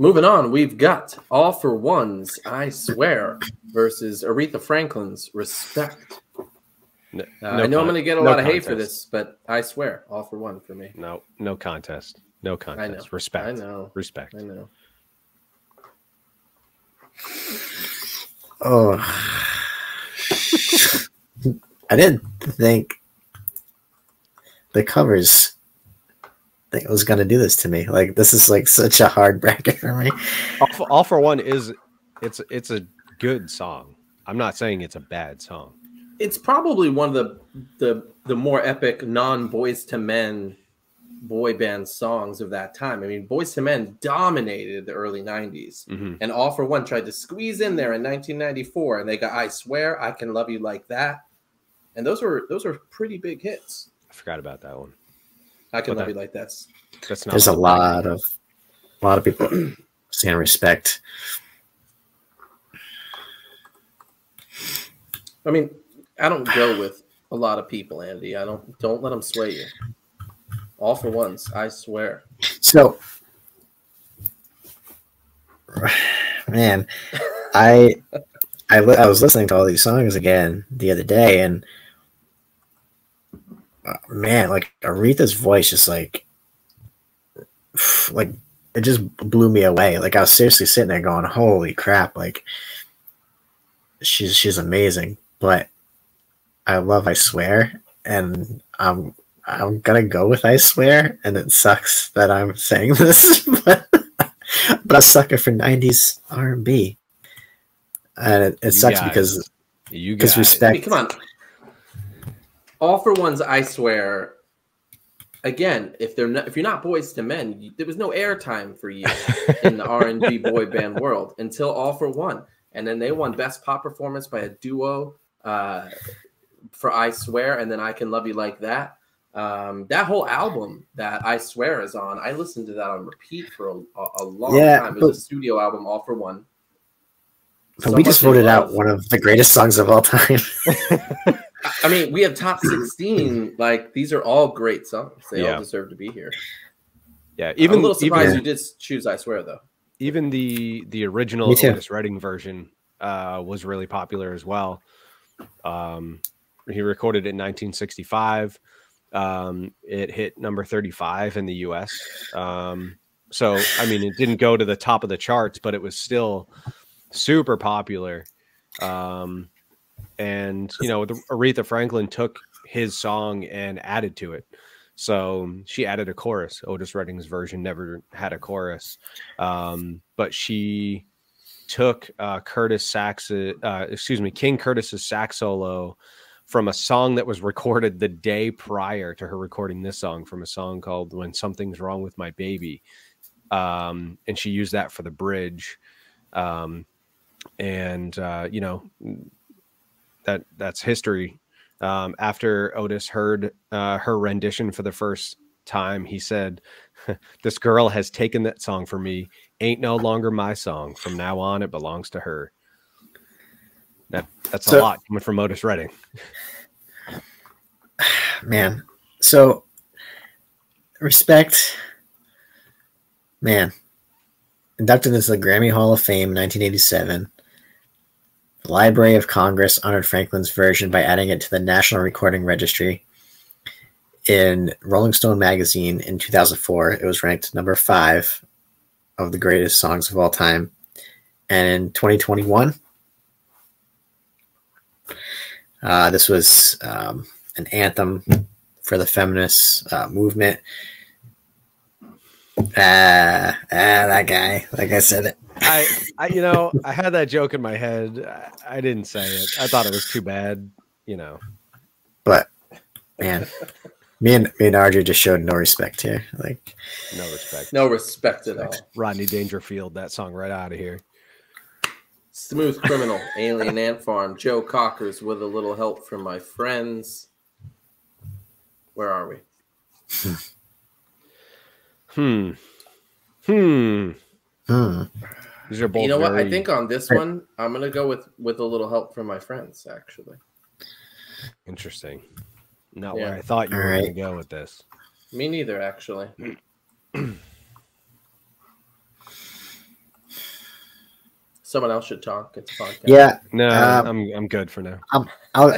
Moving on, we've got All for One's "I Swear" versus Aretha Franklin's "Respect." I know I'm going to get a lot of hate for this, but I swear, All for One for me. No contest. No contest. I know. Respect. I know. Respect. I know. Oh, I didn't think the covers thing was going to do this to me. Like, this is like such a hard bracket for me. All for One it's a good song. I'm not saying it's a bad song. It's probably one of the more epic non-Boys to Men boy band songs of that time. I mean, Boys to Men dominated the early 90s, and All for One tried to squeeze in there in 1994, and they got "I Swear," "I Can Love You Like That," and those were pretty big hits. I forgot about that one. I Can But Love You Like That's That's not There's a like lot of people saying respect. I mean, I don't go with a lot of people, Andy. Don't let them sway you. All for Ones, I swear. So, man, I was listening to all these songs again the other day, and man, like Aretha's voice just like it just blew me away. Like I was seriously sitting there going, "Holy crap!" Like she's amazing. But I love I Swear, and I'm gonna go with I Swear, and it sucks that I'm saying this, but I'm a sucker for '90s R&B, and it sucks because respect. I mean, come on, All for Ones, I Swear. Again, if you're not Boys to Men, there was no airtime for you in the R&B boy band world until All for One, and then they won Best Pop Performance by a duo for I Swear, and then I Can Love You Like That. That whole album that I Swear is on, I listened to that on repeat for a long time. It was a studio album, All for One. But we just voted out one of the greatest songs of all time. I mean, we have top 16. Like, these are all great songs. They all deserve to be here. Yeah, I'm a little surprised you did choose I Swear, though. Even the original Otis Redding version was really popular as well. He recorded it in 1965. It hit number 35 in the US. So, I mean, it didn't go to the top of the charts, but it was still super popular. And, you know, Aretha Franklin took his song and added to it. So she added a chorus. Otis Redding's version never had a chorus. But she took King Curtis's sax solo from a song that was recorded the day prior to her recording this song, from a song called When Something's Wrong with My Baby. And she used that for the bridge. You know, that's history. After Otis heard her rendition for the first time, he said, "This girl has taken that song from me. Ain't no longer my song. From now on, it belongs to her." That's a lot coming from Otis Redding. Man, so respect, man. Inducted into the Grammy Hall of Fame in 1987. The Library of Congress honored Franklin's version by adding it to the National Recording Registry. In Rolling Stone magazine in 2004, it was ranked number 5 of the greatest songs of all time. And in 2021, this was an anthem for the feminist movement. That guy, like I said it. I had that joke in my head. I didn't say it. I thought it was too bad, you know. But man, me and RJ just showed no respect here. Like no respect at all. Rodney Dangerfield, that song right out of here. Smooth Criminal, Alien Ant Farm, Joe Cockers, With a Little Help from My Friends. Where are we? These are both. You know what? I think on this one, I'm gonna go with a little help from my friends. Actually, interesting. Not where I thought you were going to go with this. Me neither, actually. Someone else should talk. It's a podcast. Yeah. No, I'm good for now. I'll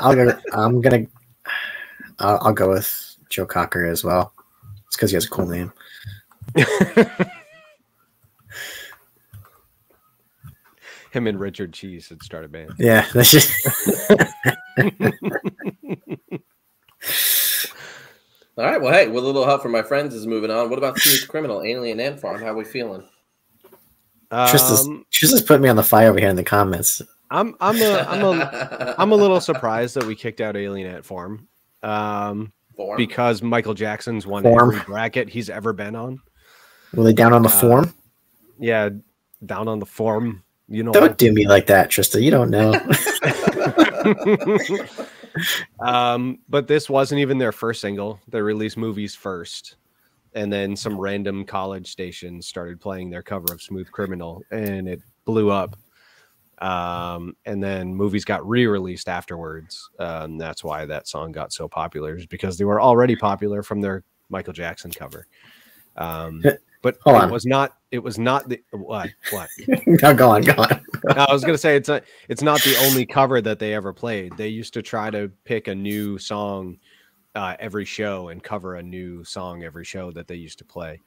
go with Joe Cocker as well. It's because he has a cool name. Him and Richard Cheese had started a band. Yeah, that's just. All right. Well, hey, with a little help from my friends is moving on. What about Smooth Criminal, Alien Ant Farm? How are we feeling? Trista's put me on the fire over here in the comments. I'm a little surprised that we kicked out Alien Ant Farm. Because Michael Jackson's won every bracket he's ever been on. Were they down on the form? Yeah, down on the form. You know, don't do me like that, Trista. You don't know. But this wasn't even their first single. They released Movies first. and then some random college stations started playing their cover of Smooth Criminal, and it blew up. And then movies got re-released afterwards. That's why that song got so popular, is because they were already popular from their Michael Jackson cover. But it was not the what? No, go on. I was gonna say it's not the only cover that they ever played. They used to try to pick a new song every show and cover a new song every show that they used to play.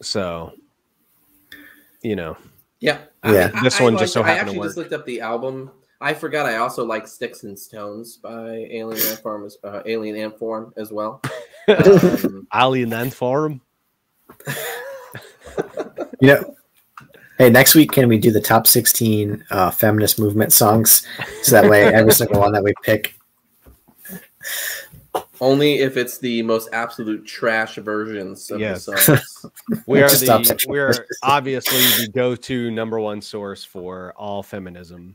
So, you know, yeah. This one just so happened to work. I actually just looked up the album. I forgot I also like Sticks and Stones by Alien Ant Farm as well. Alien Ant Farm. You know, hey, next week can we do the top 16 feminist movement songs? So that way, every single one that we pick. Only if it's the most absolute trash versions of the songs. We are obviously the go-to #1 source for all feminism.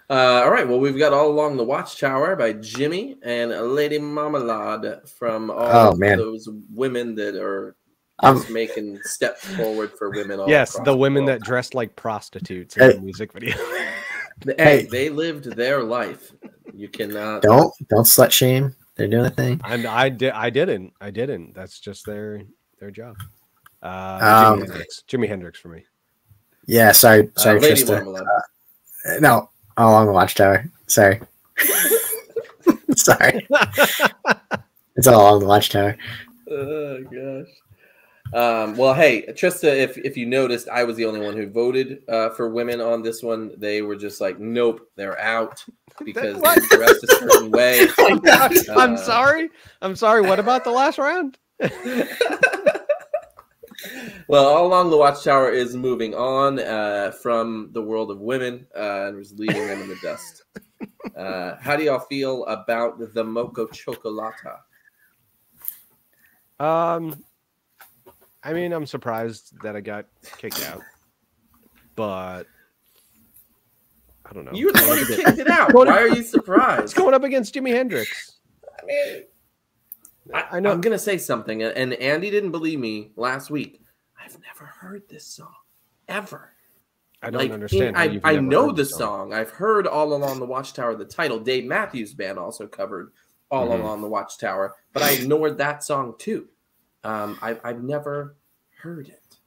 All right. Well, we've got All Along the Watchtower by Jimmy and Lady Marmalade from all those women that are just making steps forward for women. All the women that dressed like prostitutes in the music video. Hey, they lived their life. You cannot don't slut shame. They're doing a thing. I didn't. That's just their job. Jimi Hendrix for me. Yeah, sorry, Lady Trista. No, All Along the Watchtower. Sorry. Sorry. It's All Along the Watchtower. Oh gosh. Well, hey, Trista, if you noticed, I was the only one who voted for women on this one. They were just like, nope, they're out because they're dressed a certain way. I'm sorry. What about the last round? Well, All Along the Watchtower is moving on from the world of women and is leaving them in the dust. How do y'all feel about the Mocha Chocolata? I mean, I'm surprised that I got kicked out, but I don't know. You were the one who kicked it out. Why are you surprised? It's going up against Jimi Hendrix. I mean, I know. I'm going to say something, and Andy didn't believe me last week. I've never heard this song, ever. I don't understand. I know the song. I've heard All Along the Watchtower, the title. Dave Matthews Band also covered All Along the Watchtower, but I ignored that song too. I've never heard it,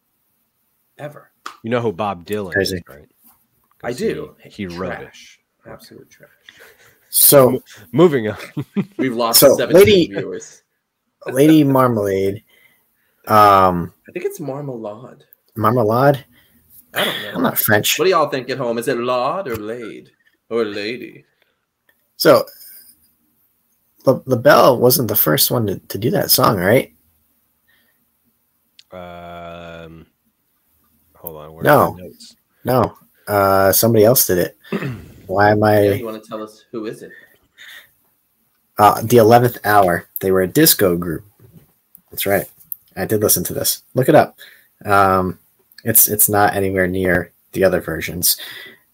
ever. You know who Bob Dylan is, right? I do. He wrote it. Absolute trash. So moving on. We've lost 17 viewers. Lady Marmalade. I think it's Marmalade. Marmalade? I don't know. I'm not French. What do y'all think at home? Is it laud or laid or lady? So LaBelle wasn't the first one to do that song, right? Hold on. No. Somebody else did it. Why am I? Yeah, you want to tell us who is it? The 11th Hour. They were a disco group. That's right. I did listen to this. Look it up. It's not anywhere near the other versions,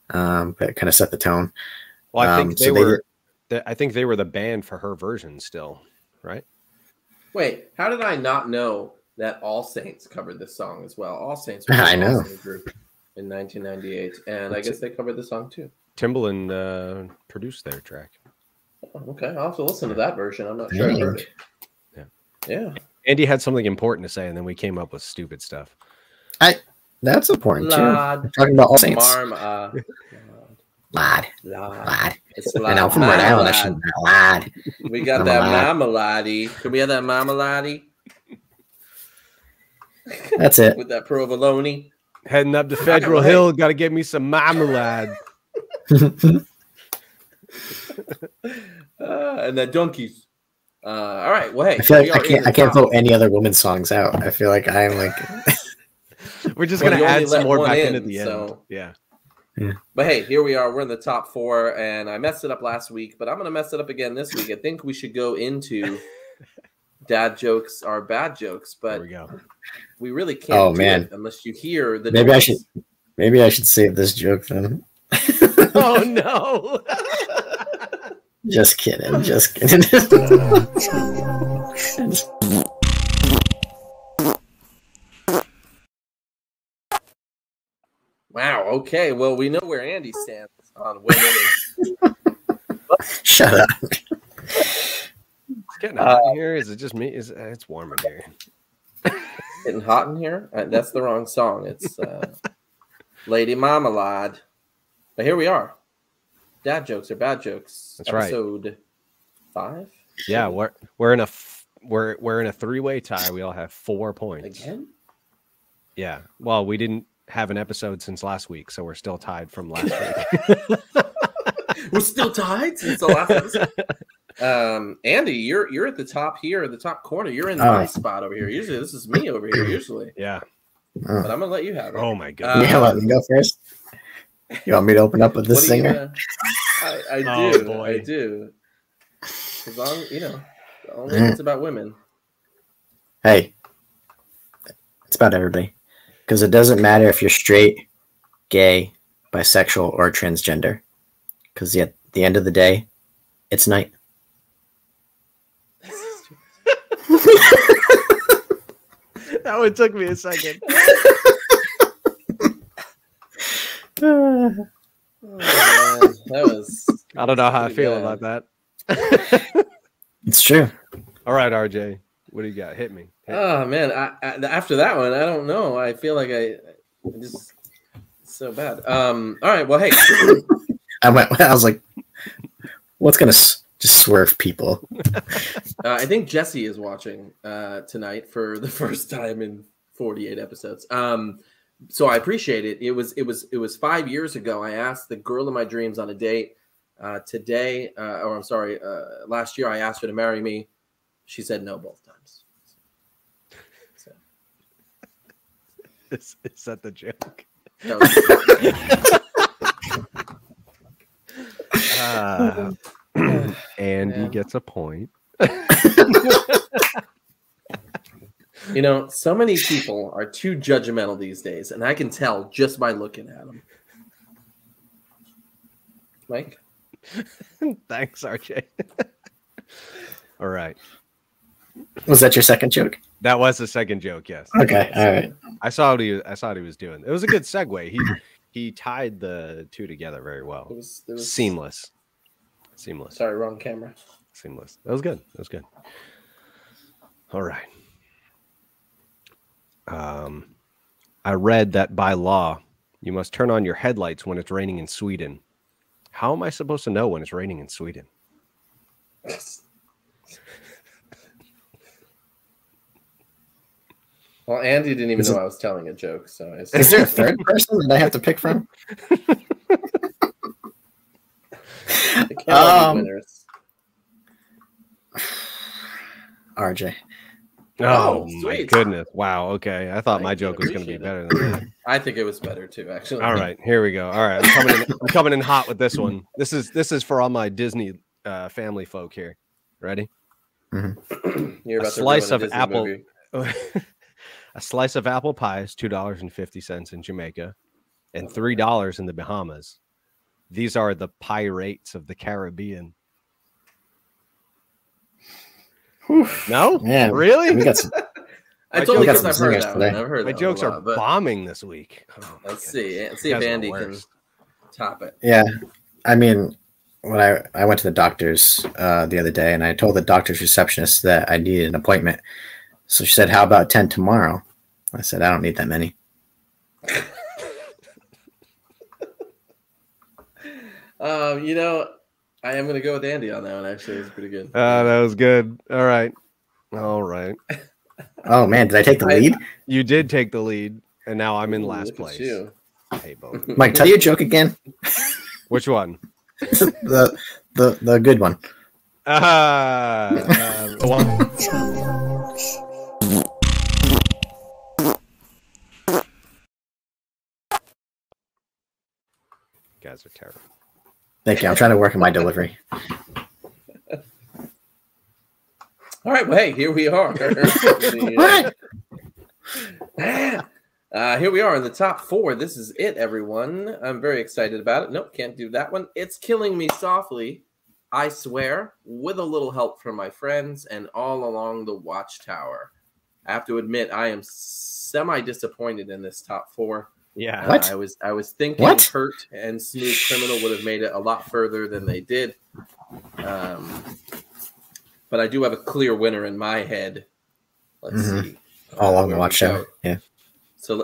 but it kind of set the tone. Well, I think I think they were the band for her version still, right? Wait, how did I not know that All Saints covered this song as well? All Saints was an awesome group in 1998, and I guess they covered the song too. Timbaland produced their track. Oh, okay, I'll have to listen to that version. I'm not sure I heard it. Yeah. Andy had something important to say, and then we came up with stupid stuff. That's important too. Talking about All Saints. Lad. It's lad. And I'm from Rhode Island. I should lad. We got that marmalade. Can we have that marmalade? That's it. With that provolone. Heading up to Federal Hill, got to get me some marmalade. And that donkeys. All right. Well, hey, I feel like I can't vote any other women's songs out. I feel like I'm like. We're just gonna add some more back in at the end. Yeah. But hey, here we are. We're in the top 4, and I messed it up last week, but I'm gonna mess it up again this week. I think we should go into dad jokes are bad jokes, but we really can't do it unless you hear the maybe I should save this joke then. Oh no. Just kidding. Just kidding. Wow. Okay. Well, we know where Andy stands on women. Shut up. It's getting hot in here. Is it just me? It's warm in here. Getting hot in here. That's the wrong song. It's Lady Marmalade. But here we are. Dad jokes or bad jokes. That's right. Episode 5. Yeah, we're in a we're in a 3-way tie. We all have 4 points. Again? Yeah. Well, we didn't have an episode since last week, so we're still tied from last week. We're still tied since the last episode. Andy, you're at the top here, the top corner. You're in my spot over here. Usually, this is me over here. Usually, Yeah. but I'm gonna let you have it. Oh my god. Yeah, let me go first. You want me to open up with this singer? I do. Oh, boy. I do. As long, only if it's about women. Hey, it's about everybody. Because it doesn't matter if you're straight, gay, bisexual, or transgender. Because at the end of the day, it's night. That one took me a second. Oh, man. That was. I don't know how I feel bad. about that. It's true. All right, RJ, what do you got? Hit me. Oh man! I after that one, I don't know. I feel like I just so bad. All right. Well, hey. I was like, what's gonna just swerve people? I think Jesse is watching tonight for the first time in 48 episodes. So I appreciate it. It was 5 years ago. I asked the girl of my dreams on a date. Last year I asked her to marry me. She said no both times. So. Is that the joke? Andy gets a point. So many people are too judgmental these days, and I can tell just by looking at them. Mike? Thanks, RJ. All right. Was that your second joke? That was the second joke, yes. Okay, all right. I saw what he was doing. It was a good segue. He tied the two together very well. It was seamless. Sorry, wrong camera. Seamless. That was good. All right. I read that by law, you must turn on your headlights when it's raining in Sweden. How am I supposed to know when it's raining in Sweden? Well, Andy didn't even know I was telling a joke. So is there a third person that I have to pick from? RJ. Oh my sweet. goodness. Wow. Okay. I thought my joke was going to be better than that. I think it was better too, actually. All right. Here we go. All right. I'm coming in hot with this one. This is for all my Disney family folk here. Ready? Mm-hmm. You're about a slice of Disney apple. Movie. A slice of apple pie is $2.50 in Jamaica and $3 in the Bahamas. These are the pirates of the Caribbean. No? Yeah, really? We got some, I totally got because some I've heard singers that today. one. I've heard My that jokes one a are lot, but bombing this week. Oh, let's see. Let's see You if guys are Andy the can worst. top it. yeah. I mean, when I went to the doctor's the other day, and I told the doctor's receptionist that I needed an appointment. So she said, "How about 10 tomorrow?" I said, "I don't need that many." I am going to go with Andy on that one. Actually, it's pretty good. That was good. All right. Oh man, did I take the lead? You did take the lead, and now I'm in last Look at place. you. I hate both. Mike, tell your joke again. Which one? the good one. The one. You guys are terrible. Thank you. I'm trying to work on my delivery. All right. Well, hey, here we are. Here we are in the top 4. This is it, everyone. I'm very excited about it. Nope, can't do that one. It's Killing Me Softly I Swear, With a Little Help from My Friends, and All Along the Watchtower. I have to admit, I am semi-disappointed in this top 4. Yeah. What? I was thinking What? Hurt and Smooth Criminal would have made it a lot further than they did. But I do have a clear winner in my head. Let's see. All Along the Where we Watchtower. go. Yeah. So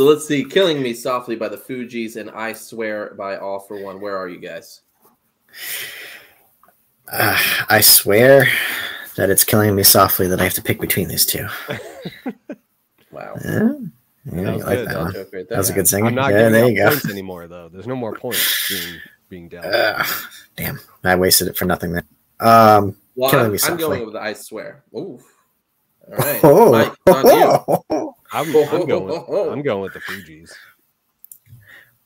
let's see. Killing Me Softly by the Fugees and I Swear by All for One. Where are you guys? I swear that it's killing me softly that I have to pick between these two. Wow. Yeah, That you was like good. that That one. joke right That was a there. good singer. I'm not Yeah, giving there out you go. points anymore, though. There's no more points being dealt. Damn, I wasted it for nothing there. Well, Killing I'm me softly. going with I Swear. Ooh. All right. Oh, Mike, it's on you. I'm going with the Fugees.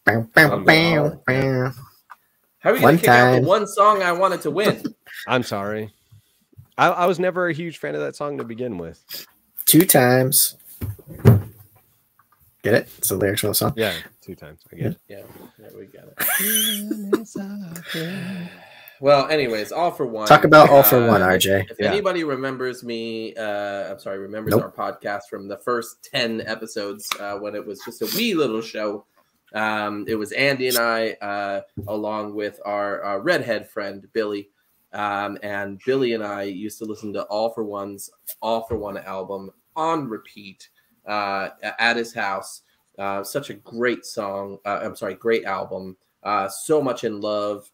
Bow, bow, bow, bow. How are we going One to kick out time. the one song I wanted to win? I'm sorry. I was never a huge fan of that song to begin with. 2 times. Get it? It's the lyrics from the song. Yeah, 2 times. I get it. Yeah, we got it. Well, anyways, All for One. Talk about All for One, RJ. If Yeah. anybody remembers me, remembers Nope. our podcast from the first 10 episodes when it was just a wee little show. It was Andy and I, along with our redhead friend, Billy. And Billy and I used to listen to All for One's All for One album on repeat at his house. Such a great song. Great album. So Much in Love.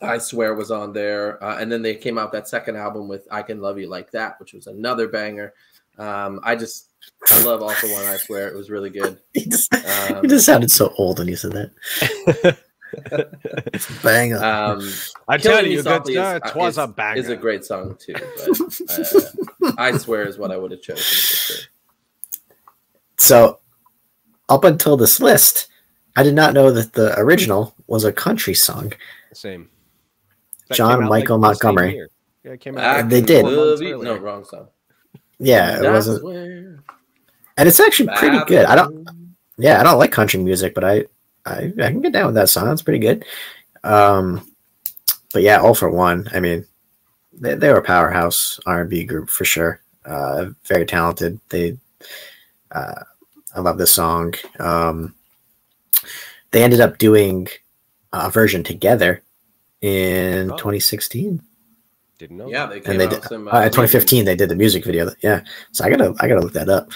I Swear was on there. And then they came out that second album with I Can Love You Like That, which was another banger. I love All for One, I Swear. It was really good. You just sounded so old when you said that. Bang up. I tell Killing Me you, good Softly sir, 'twas a banger. is a great song too. But, I Swear is what I would have chosen for sure. So, up until this list, I did not know that the original was a country song. Same. That John came out, Michael the same Montgomery. year. Yeah, it came out. I They Can did. Love You- Earlier. No, wrong song. Yeah, it I wasn't, Swear. and it's actually pretty good. I don't like country music, but I can get down with that song. It's pretty good. But yeah, All for One. I mean, they were a powerhouse R&B group for sure. Very talented. I love this song. They ended up doing a version together in 2016. Didn't know. Yeah, they And came they out did, some. 2015 they did the music video. Yeah, so I gotta look that up.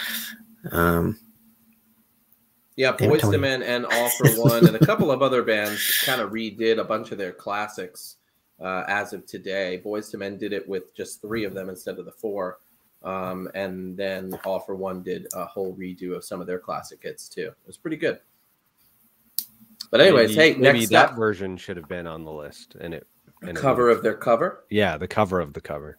Yeah, Damn, Boyz II Tony. Men and All for One and a couple of other bands kind of redid a bunch of their classics as of today. Boyz II Men did it with just 3 of them instead of the 4. And then All for One did a whole redo of some of their classic hits too. It was pretty good. But anyways, maybe next that up, version should have been on the list, and it cover of their cover. Yeah, the cover of the cover.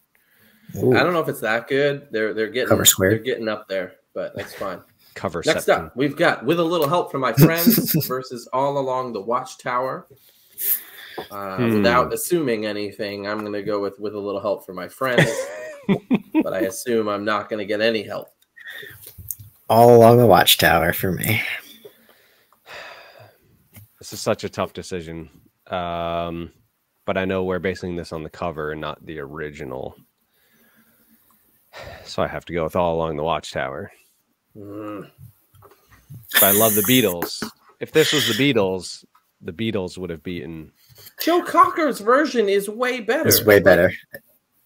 Ooh, I don't know if it's that good. They're getting Cover square. They're getting up there, but that's fine. Cover. Next septum. up, we've got With a Little Help from My Friends versus All Along the Watchtower. Without assuming anything, I'm going to go with a Little Help from My Friends, but I assume I'm not going to get any help. All Along the Watchtower for me. This is such a tough decision, but I know we're basing this on the cover and not the original, so I have to go with All Along the Watchtower. But I love the Beatles. If this was the Beatles would have beaten. Joe Cocker's version is way better. It's way better.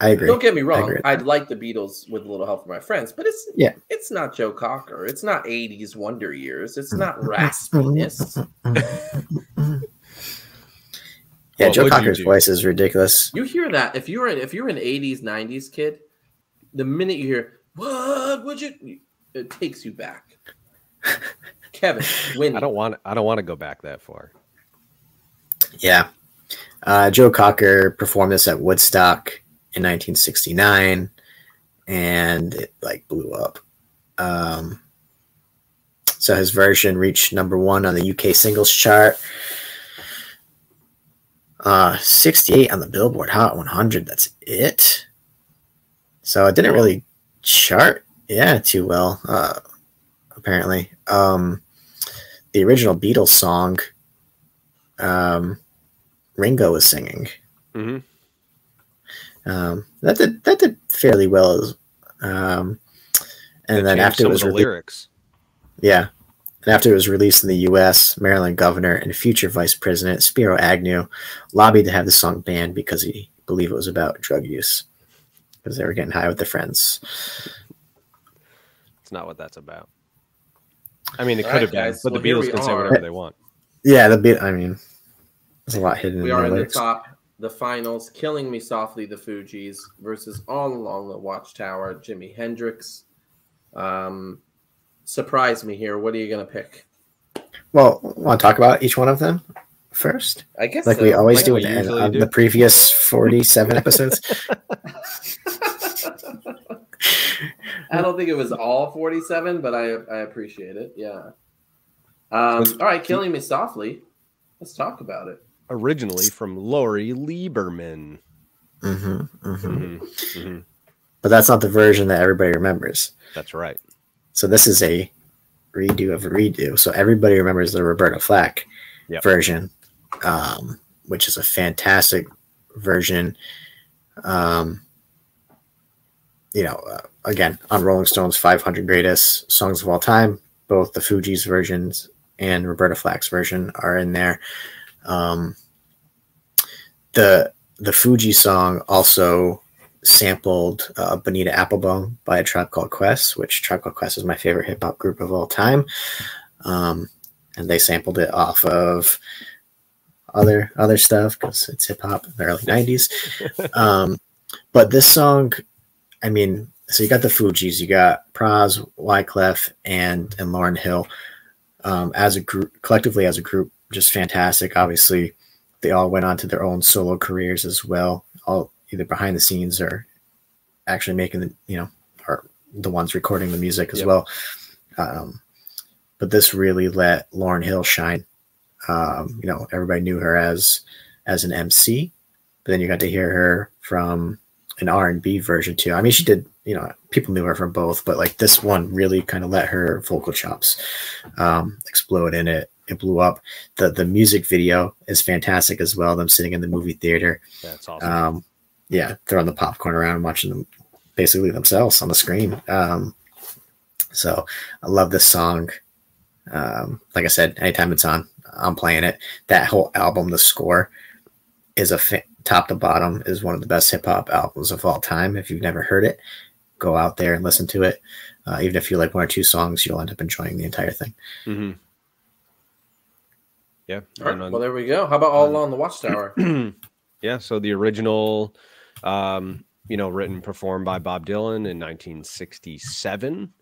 I agree. Don't get me I wrong. agree with I'd like the Beatles with a little help from my friends, but it's not Joe Cocker. It's not 80s Wonder Years. It's not raspiness. Yeah, What Joe would you Cocker's do? voice is ridiculous. You hear that if you're an 80s 90s kid, the minute you hear what would you, it takes you back. Kevin, Whitney. I don't want to go back that far. Yeah. Joe Cocker performed this at Woodstock in 1969, and it like blew up. So his version reached #1 on the UK singles chart, 68 on the Billboard Hot 100. That's it. So it didn't really chart, too well. Apparently, the original Beatles song Ringo was singing. Mm-hmm. That did fairly well. And then after it was the lyrics, yeah, and after it was released in the U.S., Maryland governor and future vice president Spiro Agnew lobbied to have the song banned because he believed it was about drug use, because they were getting high with their friends. It's not what that's about. I mean, it could have been, but the Beatles can say whatever they want. Yeah, I mean, there's a lot hidden. We in are in lyrics. the top, the finals. Killing Me Softly, the Fugees versus All Along the Watchtower, Jimi Hendrix. Surprise me here. What are you gonna pick? Well, want to talk about each one of them first? I guess like so. we always Like do we with usually do. the previous 47 episodes. I don't think it was all 47, but I appreciate it. Yeah. All right, Killing Me Softly. Let's talk about it. Originally from Lori Lieberman. But that's not the version that everybody remembers. That's right. So this is a redo of a redo. So everybody remembers the Roberta Flack version, which is a fantastic version. Again, on Rolling Stone's 500 Greatest Songs of All Time, both the Fugees versions and Roberta Flack's version are in there. The Fugees song also sampled Bonita Applebum by A Tribe Called Quest, which Tribe Called Quest is my favorite hip hop group of all time. And they sampled it off of other stuff because it's hip hop in the early 90s. But this song, I mean, so you got the Fugees, you got Pras, Wyclef, and Lauryn Hill as a group, collectively as a group, just fantastic. Obviously, they all went on to their own solo careers as well, all either behind the scenes or actually making or the ones recording the music as well. But this really let Lauryn Hill shine. Everybody knew her as an MC, but then you got to hear her from an R&B version too. I mean, she did, people knew her from both, but like this one really kind of let her vocal chops explode, and it blew up. The music video is fantastic as well. Them sitting in the movie theater. That's awesome. Throwing the popcorn around and watching them basically themselves on the screen. So I love this song. Like I said, anytime it's on, I'm playing it. That whole album, the score, is top to bottom is one of the best hip hop albums of all time. If you've never heard it, go out there and listen to it. Even if you like one or two songs, you'll end up enjoying the entire thing. Mm-hmm. Yeah. All right, well, there we go. How about All Along the Watchtower? Yeah. So the original, written, performed by Bob Dylan in 1967.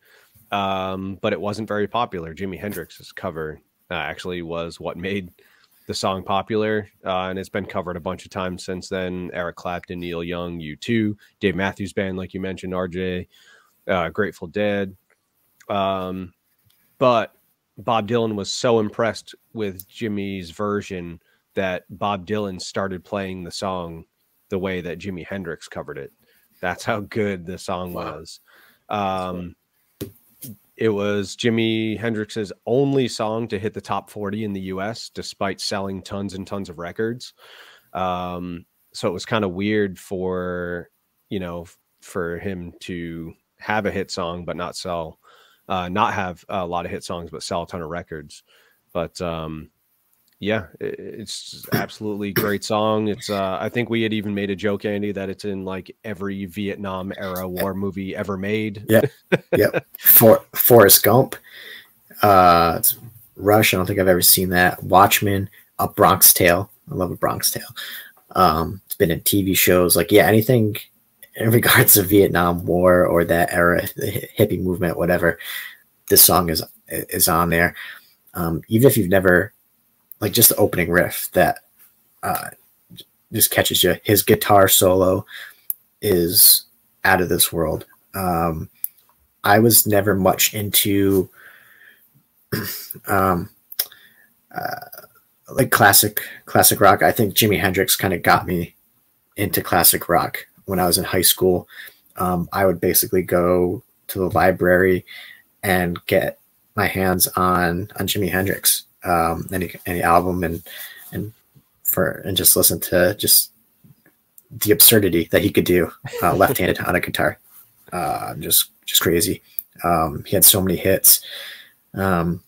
But it wasn't very popular. Jimi Hendrix's cover actually was what made the song popular, and it's been covered a bunch of times since then. Eric Clapton, Neil Young, U2, Dave Matthews Band, like you mentioned, RJ, Grateful Dead. But Bob Dylan was so impressed with Jimmy's version that Bob Dylan started playing the song the way that Jimi Hendrix covered it. That's how good the song was. It was Jimi Hendrix's only song to hit the top 40 in the US, despite selling tons and tons of records. So it was kind of weird for him to have a hit song, but not have a lot of hit songs, but sell a ton of records. But it's absolutely great song. It's I think we had even made a joke, Andy, that it's in like every Vietnam era war movie ever made. Yeah. Forrest Gump. It's Rush. I don't think I've ever seen that. Watchmen. A Bronx Tale. I love A Bronx Tale. It's been in TV shows. Like, anything in regards to Vietnam War or that era, the hippie movement, whatever. This song is on there. Even if you've never, like, just the opening riff that just catches you. His guitar solo is out of this world. I was never much into like classic rock. I think Jimi Hendrix kind of got me into classic rock when I was in high school. I would basically go to the library and get my hands on Jimi Hendrix, any album, and and just listen to just the absurdity that he could do left-handed on a guitar. Just crazy. He had so many hits. So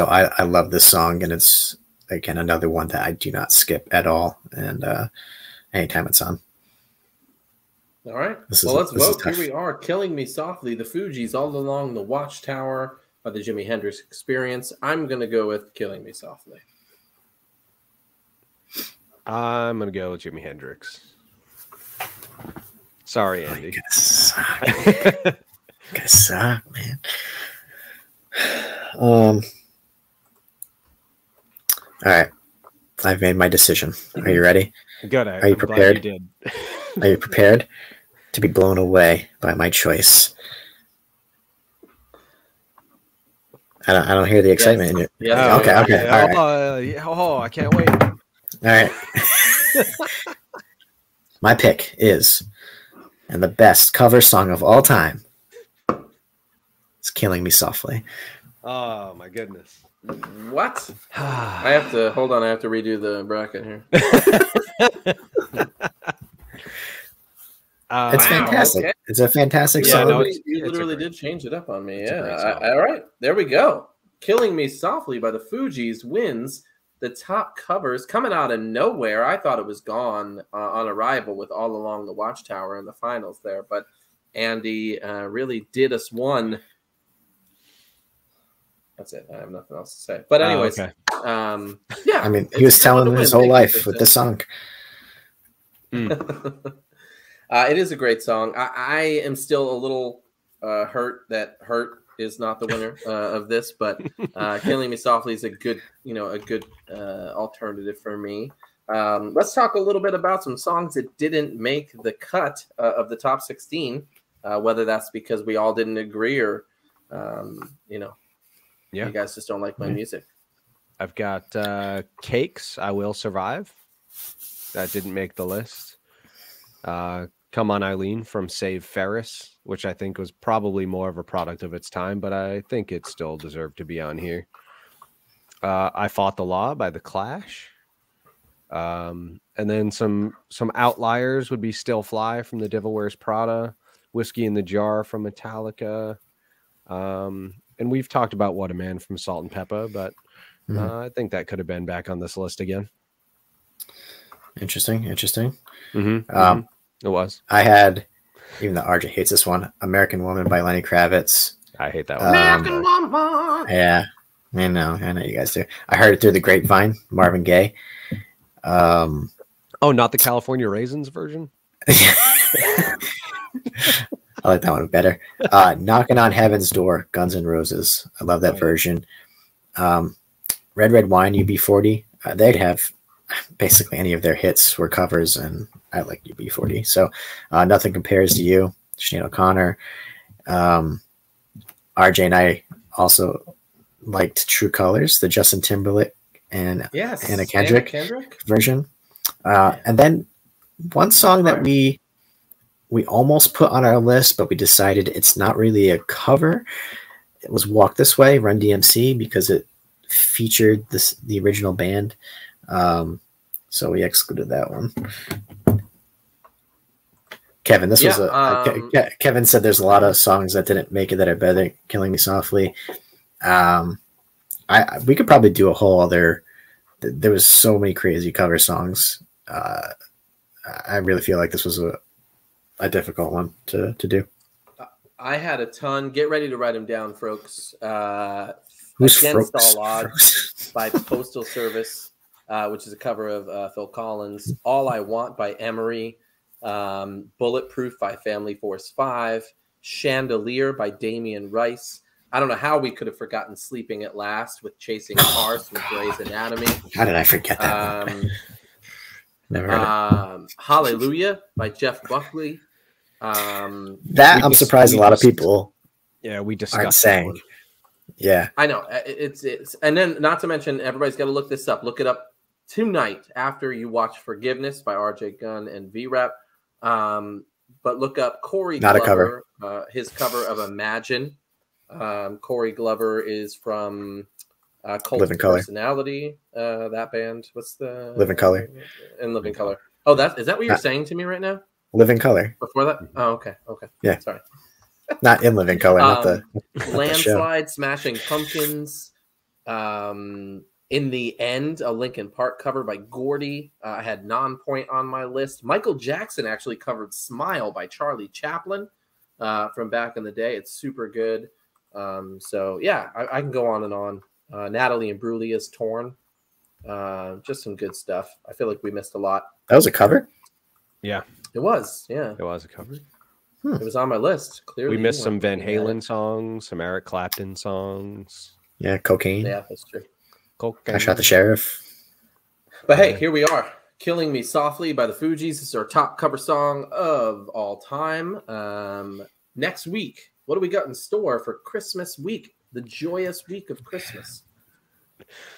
I love this song, and it's again another one that I do not skip at all. And anytime it's on. All right. Well, let's vote. Here we are. Killing Me Softly, the Fugees, All Along the Watchtower by the Jimi Hendrix Experience. I'm going to go with Killing Me Softly. I'm going to go with Jimi Hendrix. Sorry, Andy. You guys suck, man. All right. I've made my decision. Are you ready? Good. Are you prepared? You did. Are you prepared to be blown away by my choice? I don't hear the excitement in you. Yeah. Okay. All right. I can't wait. All right. My pick is, and the best cover song of all time, is "Killing Me Softly." Oh my goodness. What? I have to hold on. I have to redo the bracket here. It's fantastic. Okay. It's a fantastic song. No, you literally did change it up on me. Yeah. All right. There we go. Killing Me Softly by the Fugees wins the top covers, coming out of nowhere. I thought it was gone on arrival with All Along the Watchtower in the finals there. But Andy really did us one. That's it. I have nothing else to say. But anyways, okay. Yeah. I mean, he was telling his whole life with this song. It is a great song. I am still a little hurt that Hurt is not the winner of this, but Killing Me Softly is a good alternative for me. Let's talk a little bit about some songs that didn't make the cut of the top 16, whether that's because we all didn't agree or, you guys just don't like my music. I've got Cakes, I Will Survive. That didn't make the list. Come On Eileen from Save Ferris, which I think was probably more of a product of its time, but I think it still deserved to be on here. I Fought the Law by The Clash. And then some outliers would be Still Fly from The Devil Wears Prada, Whiskey in the Jar from Metallica. And we've talked about What a Man from Salt and Pepper, but I think that could have been back on this list again. Interesting. It was. I had, even though RJ hates this one, American Woman by Lenny Kravitz. I hate that one. American Woman. Yeah, I know you guys do. I heard it through the grapevine, Marvin Gaye. Oh, not the California Raisins version? I like that one better. Knocking on Heaven's Door, Guns N' Roses. I love that version. Red Red Wine, UB40. They'd have basically any of their hits were covers, and I like UB40. So Nothing Compares to You, Sinead O'Connor. RJ and I also liked True Colors, the Justin Timberlake and Anna Kendrick version. And then one song that we almost put on our list, but we decided it's not really a cover. It was Walk This Way, Run DMC, because it featured the original band. So we excluded that one. Kevin, this was Kevin said there's a lot of songs that didn't make it that are better than Killing Me Softly. We could probably do a whole other. There was so many crazy cover songs. I really feel like this was a difficult one to do. I had a ton. Get ready to write them down, folks. Who's Against Froks? All Odds by Postal Service, which is a cover of Phil Collins. All I Want by Emery. Bulletproof by Family Force 5. Chandelier by Damian Rice. I don't know how we could have forgotten Sleeping at Last with Chasing Cars from Grey's Anatomy. How did I forget that one? Never heard it. Hallelujah by Jeff Buckley. I'm surprised a lot of people we discussed aren't saying. Yeah. I know. It's and then not to mention everybody's got to look this up. Look it up tonight after you watch Forgiveness by RJ Gunn and V-Rap. But look up Corey Glover, his cover of Imagine. Corey Glover is from Cult Living of Colour. Personality. That band. What's the Living Colour. In Living Colour. Oh, is that what you're saying to me right now? Living Colour. Before that? Oh, okay. Yeah. Sorry. Not in Living Colour, not the Landslide, Smashing Pumpkins. In the End, a Linkin Park cover by Gordy. I had Non-Point on my list. Michael Jackson actually covered Smile by Charlie Chaplin from back in the day. It's super good. So, yeah, I can go on and on. Natalie Imbruglia's Torn. Just some good stuff. I feel like we missed a lot. That was a cover? Yeah. It was, yeah. It was a cover. It was on my list. Clearly, We missed some Van Halen songs, some Eric Clapton songs. Yeah, Cocaine. Yeah, that's true. Cocaine. I Shot the Sheriff. But hey, here we are. Killing Me Softly by the Fugees. This is our top cover song of all time. Next week, what do we got in store for Christmas week? The joyous week of Christmas.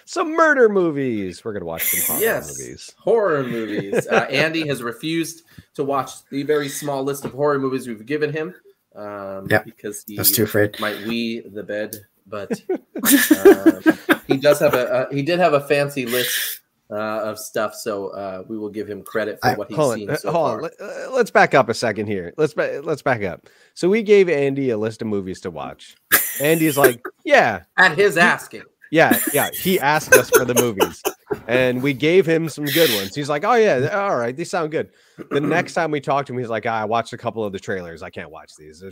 Some murder movies. We're going to watch some horror movies. Horror movies. Andy has refused to watch the very small list of horror movies we've given him because he was too afraid. Might wee the bed. But he did have a fancy list of stuff, so we will give him credit for what he's seen so far. Let's back up a second here. Let's back up. So we gave Andy a list of movies to watch. Andy's like, yeah, at his asking. Yeah. He asked us for the movies, and we gave him some good ones. He's like, oh yeah, all right, these sound good. The next time we talked to him, he's like, I watched a couple of the trailers. I can't watch these.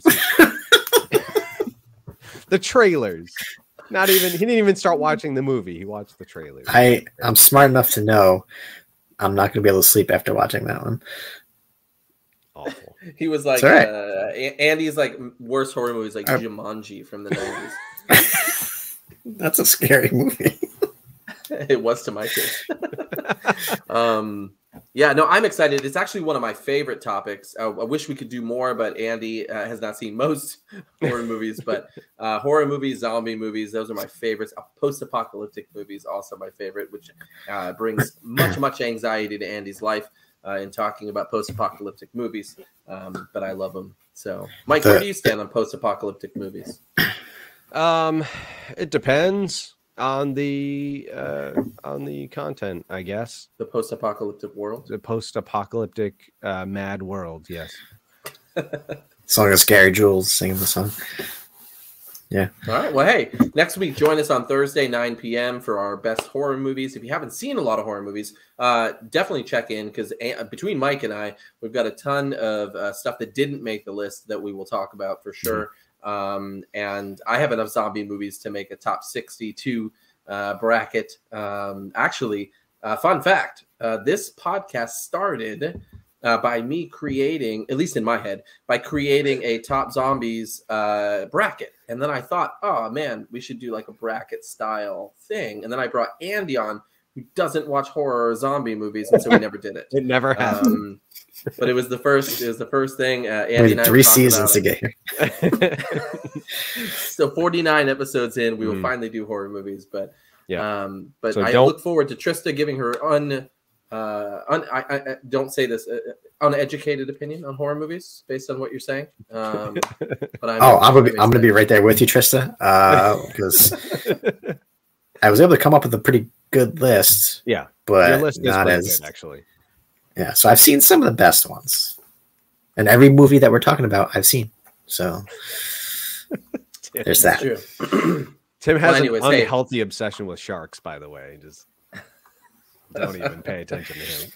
The trailers. He didn't even start watching the movie. He watched the trailers. I'm smart enough to know I'm not going to be able to sleep after watching that one. Awful. He was like, right. Andy's like worst horror movies like Jumanji from the 90s. That's a scary movie. It was to my kids. Yeah, no, I'm excited. It's actually one of my favorite topics. I wish we could do more, but Andy has not seen most horror movies. But horror movies, zombie movies, those are my favorites. Post-apocalyptic movies, also my favorite, which brings much anxiety to Andy's life in talking about post-apocalyptic movies. But I love them. So, Mike, where do you stand on post-apocalyptic movies? It depends on the content, I guess. The post-apocalyptic world. The post-apocalyptic mad world, yes. As long as Gary Jules singing the song. Yeah. All right. Well, hey, next week, join us on Thursday, 9 p.m. for our best horror movies. If you haven't seen a lot of horror movies, definitely check in because between Mike and I, we've got a ton of stuff that didn't make the list that we will talk about for sure. And I have enough zombie movies to make a top 62 bracket. Actually, fun fact, this podcast started by me creating, at least in my head, by creating a top zombies bracket. And then I thought, oh man, we should do like a bracket style thing. And then I brought Andy on, who doesn't watch horror or zombie movies, and so we never did it. It never happened. But it was the first thing. Andy and I 3 seasons to get here. So 49 episodes in, we will finally do horror movies. But yeah, but so I look forward to Trista giving her I don't say this uneducated opinion on horror movies based on what you're saying. But I'm gonna be right there with you, Trista, because I was able to come up with a pretty good list. Yeah, but your list is not pretty as good, actually. Yeah, so I've seen some of the best ones, and every movie that we're talking about, I've seen. So there's that. True. Tim has an unhealthy obsession with sharks, by the way. Just don't even pay attention to him.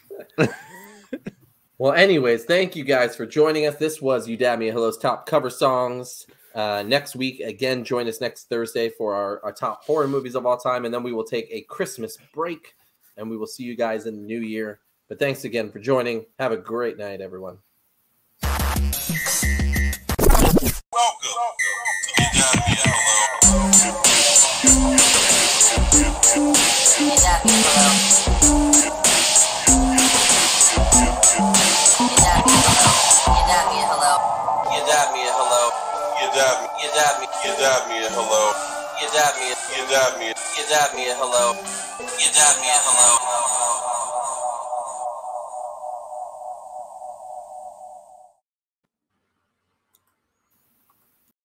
Well, anyways, thank you guys for joining us. This was Udamia Hello's top cover songs. Next week, again, join us next Thursday for our top horror movies of all time, and then we will take a Christmas break, and we will see you guys in the new year. But thanks again for joining. Have a great night, everyone. Welcome to Udamia hello.